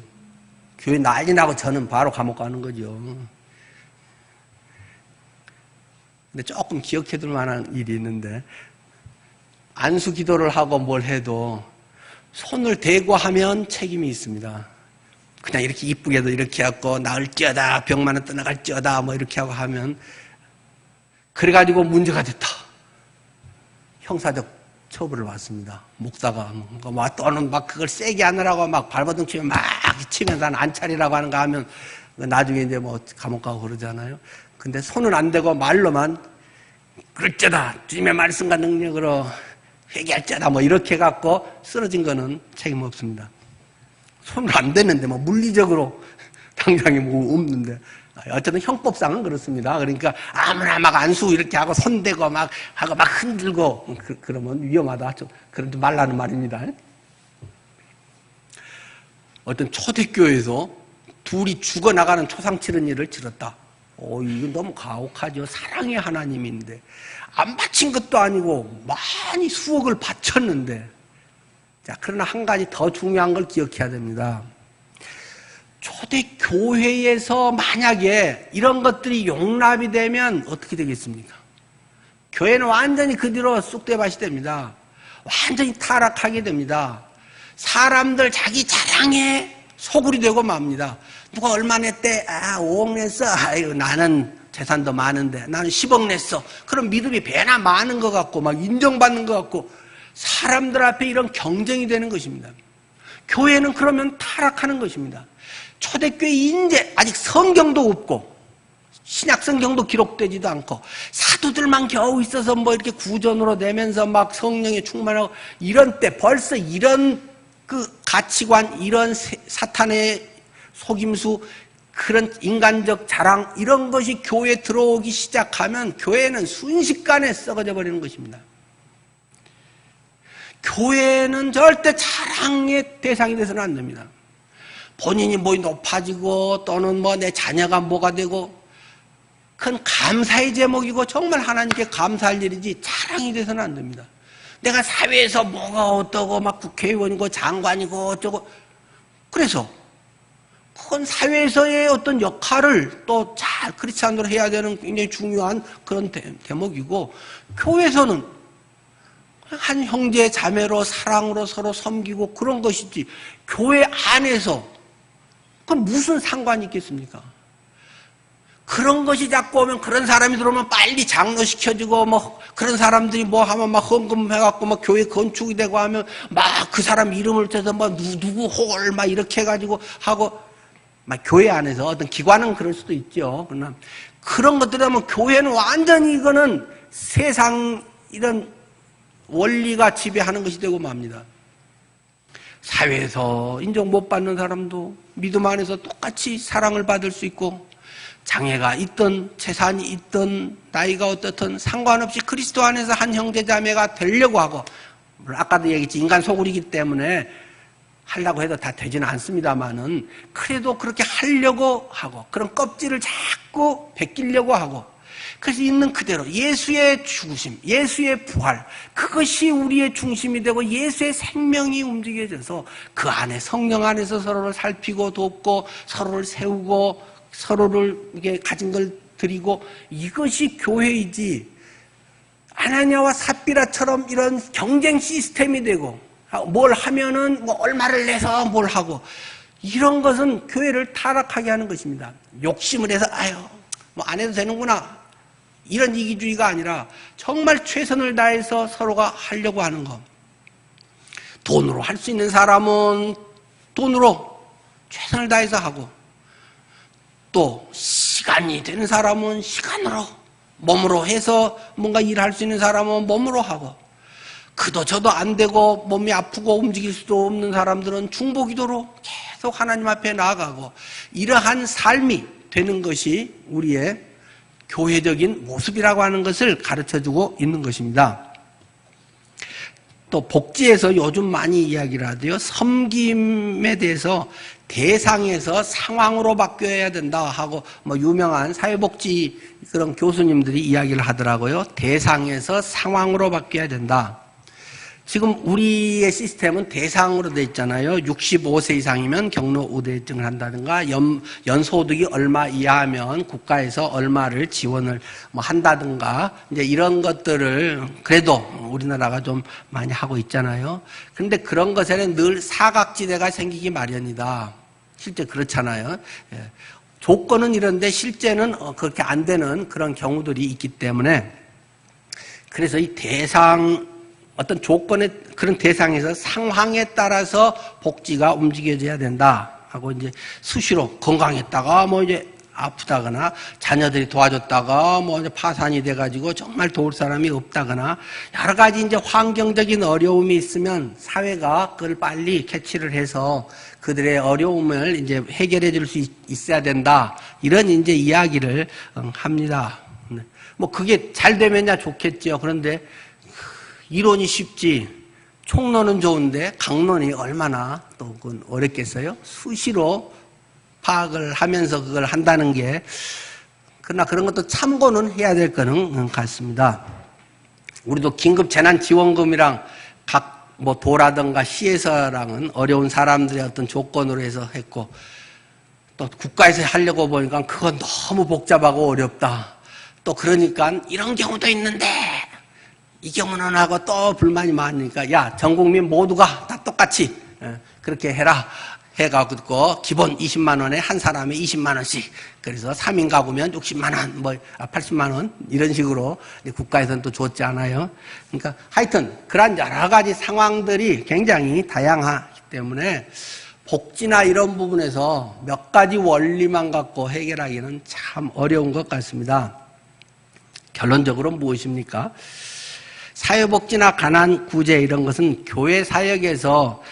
교회 난리 나고 저는 바로 감옥 가는 거죠. 근데 조금 기억해둘 만한 일이 있는데 안수 기도를 하고 뭘 해도 손을 대고 하면 책임이 있습니다. 그냥 이렇게 이쁘게도 이렇게 하고 나을지어다, 병만은 떠나갈지어다 뭐 이렇게 하고 하면 그래가지고 문제가 됐다. 형사적 처벌을 받습니다. 목사가 막 또는 막 그걸 세게 하느라고 막 발버둥 치면 막 치면서 안 차리라고 하는가 하면 나중에 이제 뭐 감옥 가고 그러잖아요. 근데 손은 안 대고 말로만 그럴지어다 주님의 말씀과 능력으로 회개할지어다 뭐 이렇게 해갖고 쓰러진 거는 책임 없습니다. 손을 안 대는데 뭐 물리적으로 당장에 뭐 없는데 어쨌든 형법상은 그렇습니다. 그러니까 아무나 막 안수 이렇게 하고 손 대고 막 하고 막 흔들고 그러면 위험하다. 그러지 말라는 말입니다. 어떤 초대교회에서 둘이 죽어나가는 초상치른 일을 치렀다. 이거 너무 가혹하죠. 사랑의 하나님인데 안 바친 것도 아니고 많이 수억을 바쳤는데 자, 그러나 한 가지 더 중요한 걸 기억해야 됩니다. 초대교회에서 만약에 이런 것들이 용납이 되면 어떻게 되겠습니까? 교회는 완전히 그 뒤로 쑥대밭이 됩니다. 완전히 타락하게 됩니다. 사람들 자기 자랑에 소굴이 되고 맙니다. 누가 얼마 냈대? 5억 냈어. 아이고, 나는 재산도 많은데 나는 10억 냈어. 그럼 믿음이 배나 많은 것 같고 막 인정받는 것 같고 사람들 앞에 이런 경쟁이 되는 것입니다. 교회는 그러면 타락하는 것입니다. 초대교회 이제 아직 성경도 없고 신약 성경도 기록되지도 않고 사도들만 겨우 있어서 뭐 이렇게 구전으로 내면서 막 성령에 충만하고 이런 때 벌써 이런 그 가치관, 이런 사탄의 속임수, 그런 인간적 자랑 이런 것이 교회에 들어오기 시작하면 교회는 순식간에 썩어져 버리는 것입니다. 교회는 절대 자랑의 대상이 돼서는 안 됩니다. 본인이 뭐 높아지고 또는 뭐 내 자녀가 뭐가 되고 그건 감사의 제목이고 정말 하나님께 감사할 일이지 자랑이 돼서는 안 됩니다. 내가 사회에서 뭐가 어떠고 막 국회의원이고 장관이고 어쩌고 그래서 그건 사회에서의 어떤 역할을 또 잘 크리스찬으로 해야 되는 굉장히 중요한 그런 대목이고 교회에서는 한 형제 자매로 사랑으로 서로 섬기고 그런 것이지 교회 안에서 그건 무슨 상관이 있겠습니까? 그런 것이 자꾸 오면 그런 사람이 들어오면 빨리 장로시켜주고 뭐 그런 사람들이 뭐 하면 막 헌금해갖고 막 교회 건축이 되고 하면 막 그 사람 이름을 쳐서 뭐 누구 홀 막 이렇게 해가지고 하고 막 교회 안에서 어떤 기관은 그럴 수도 있죠. 그러나 그런 것들 하면 교회는 완전히 이거는 세상 이런 원리가 지배하는 것이 되고 맙니다. 사회에서 인정 못 받는 사람도 믿음 안에서 똑같이 사랑을 받을 수 있고 장애가 있든 재산이 있든 나이가 어떻든 상관없이 그리스도 안에서 한 형제자매가 되려고 하고 물론 아까도 얘기했지 인간 소굴이기 때문에 하려고 해도 다 되지는 않습니다만은 그래도 그렇게 하려고 하고 그런 껍질을 자꾸 벗기려고 하고 그래서 있는 그대로 예수의 죽으심, 예수의 부활 그것이 우리의 중심이 되고 예수의 생명이 움직여져서 그 안에 성령 안에서 서로를 살피고 돕고 서로를 세우고 서로를 이게 가진 걸 드리고 이것이 교회이지 아나니아와 삽비라처럼 이런 경쟁 시스템이 되고 뭘 하면은 뭐 얼마를 내서 뭘 하고 이런 것은 교회를 타락하게 하는 것입니다. 욕심을 해서 아유 뭐 안 해도 되는구나 이런 이기주의가 아니라 정말 최선을 다해서 서로가 하려고 하는 것. 돈으로 할 수 있는 사람은 돈으로 최선을 다해서 하고 또 시간이 되는 사람은 시간으로 몸으로 해서 뭔가 일할 수 있는 사람은 몸으로 하고 그도 저도 안 되고 몸이 아프고 움직일 수도 없는 사람들은 중보기도로 계속 하나님 앞에 나아가고 이러한 삶이 되는 것이 우리의 교회적인 모습이라고 하는 것을 가르쳐주고 있는 것입니다. 또 복지에서 요즘 많이 이야기를 하대요. 섬김에 대해서 대상에서 상황으로 바뀌어야 된다 하고 뭐 유명한 사회복지 그런 교수님들이 이야기를 하더라고요. 대상에서 상황으로 바뀌어야 된다. 지금 우리의 시스템은 대상으로 돼 있잖아요. 65세 이상이면 경로 우대증을 한다든가 연소득이 얼마 이하면 국가에서 얼마를 지원을 뭐 한다든가 이제 이런 것들을 그래도 우리나라가 좀 많이 하고 있잖아요. 그런데 그런 것에는 늘 사각지대가 생기기 마련이다. 실제 그렇잖아요. 예. 조건은 이런데 실제는 그렇게 안 되는 그런 경우들이 있기 때문에 그래서 이 대상 어떤 조건의 그런 대상에서 상황에 따라서 복지가 움직여져야 된다 하고 이제 수시로 건강했다가 뭐 이제 아프다거나 자녀들이 도와줬다가 뭐 이제 파산이 돼가지고 정말 도울 사람이 없다거나 여러 가지 이제 환경적인 어려움이 있으면 사회가 그걸 빨리 캐치를 해서 그들의 어려움을 이제 해결해 줄 수 있어야 된다 이런 이제 이야기를 합니다. 뭐 그게 잘 되면야 좋겠죠. 그런데 이론이 쉽지 총론은 좋은데 강론이 얼마나 또 그건 어렵겠어요? 수시로 파악을 하면서 그걸 한다는 게 그러나 그런 것도 참고는 해야 될 거는 같습니다. 우리도 긴급재난지원금이랑 각 뭐 도라든가 시에서랑은 어려운 사람들의 어떤 조건으로 해서 했고 또 국가에서 하려고 보니까 그건 너무 복잡하고 어렵다. 또 그러니까 이런 경우도 있는데 이 경우는 하고 또 불만이 많으니까 야, 전 국민 모두가 다 똑같이 그렇게 해라 해가지고 기본 20만 원에 한 사람에 20만 원씩. 그래서 3인 가구면 60만 원, 80만 원 이런 식으로 국가에서는 또 줬지 않아요. 그러니까 하여튼 그런 여러 가지 상황들이 굉장히 다양하기 때문에 복지나 이런 부분에서 몇 가지 원리만 갖고 해결하기는 참 어려운 것 같습니다. 결론적으로 무엇입니까? 사회복지나 가난 구제 이런 것은 교회 사역에서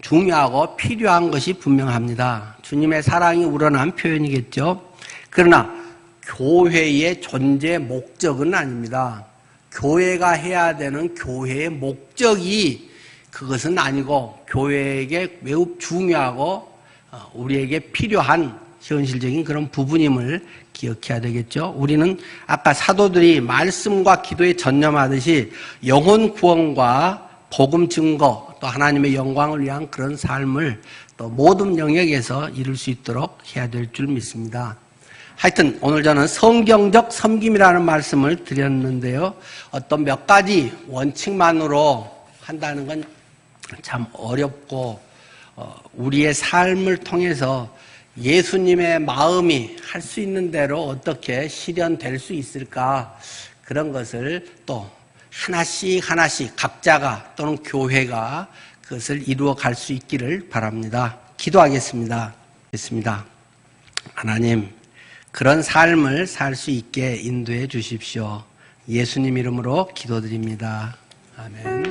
중요하고 필요한 것이 분명합니다. 주님의 사랑이 우러난 표현이겠죠. 그러나 교회의 존재 목적은 아닙니다. 교회가 해야 되는 교회의 목적이 그것은 아니고 교회에게 매우 중요하고 우리에게 필요한 현실적인 그런 부분임을 기억해야 되겠죠. 우리는 아까 사도들이 말씀과 기도에 전념하듯이 영혼 구원과 복음 증거 또 하나님의 영광을 위한 그런 삶을 또 모든 영역에서 이룰 수 있도록 해야 될 줄 믿습니다. 하여튼 오늘 저는 성경적 섬김이라는 말씀을 드렸는데요. 어떤 몇 가지 원칙만으로 한다는 건 참 어렵고 우리의 삶을 통해서 예수님의 마음이 할 수 있는 대로 어떻게 실현될 수 있을까 그런 것을 또 하나씩 각자가 또는 교회가 그것을 이루어 갈 수 있기를 바랍니다. 기도하겠습니다. 하나님, 그런 삶을 살 수 있게 인도해 주십시오. 예수님 이름으로 기도드립니다. 아멘.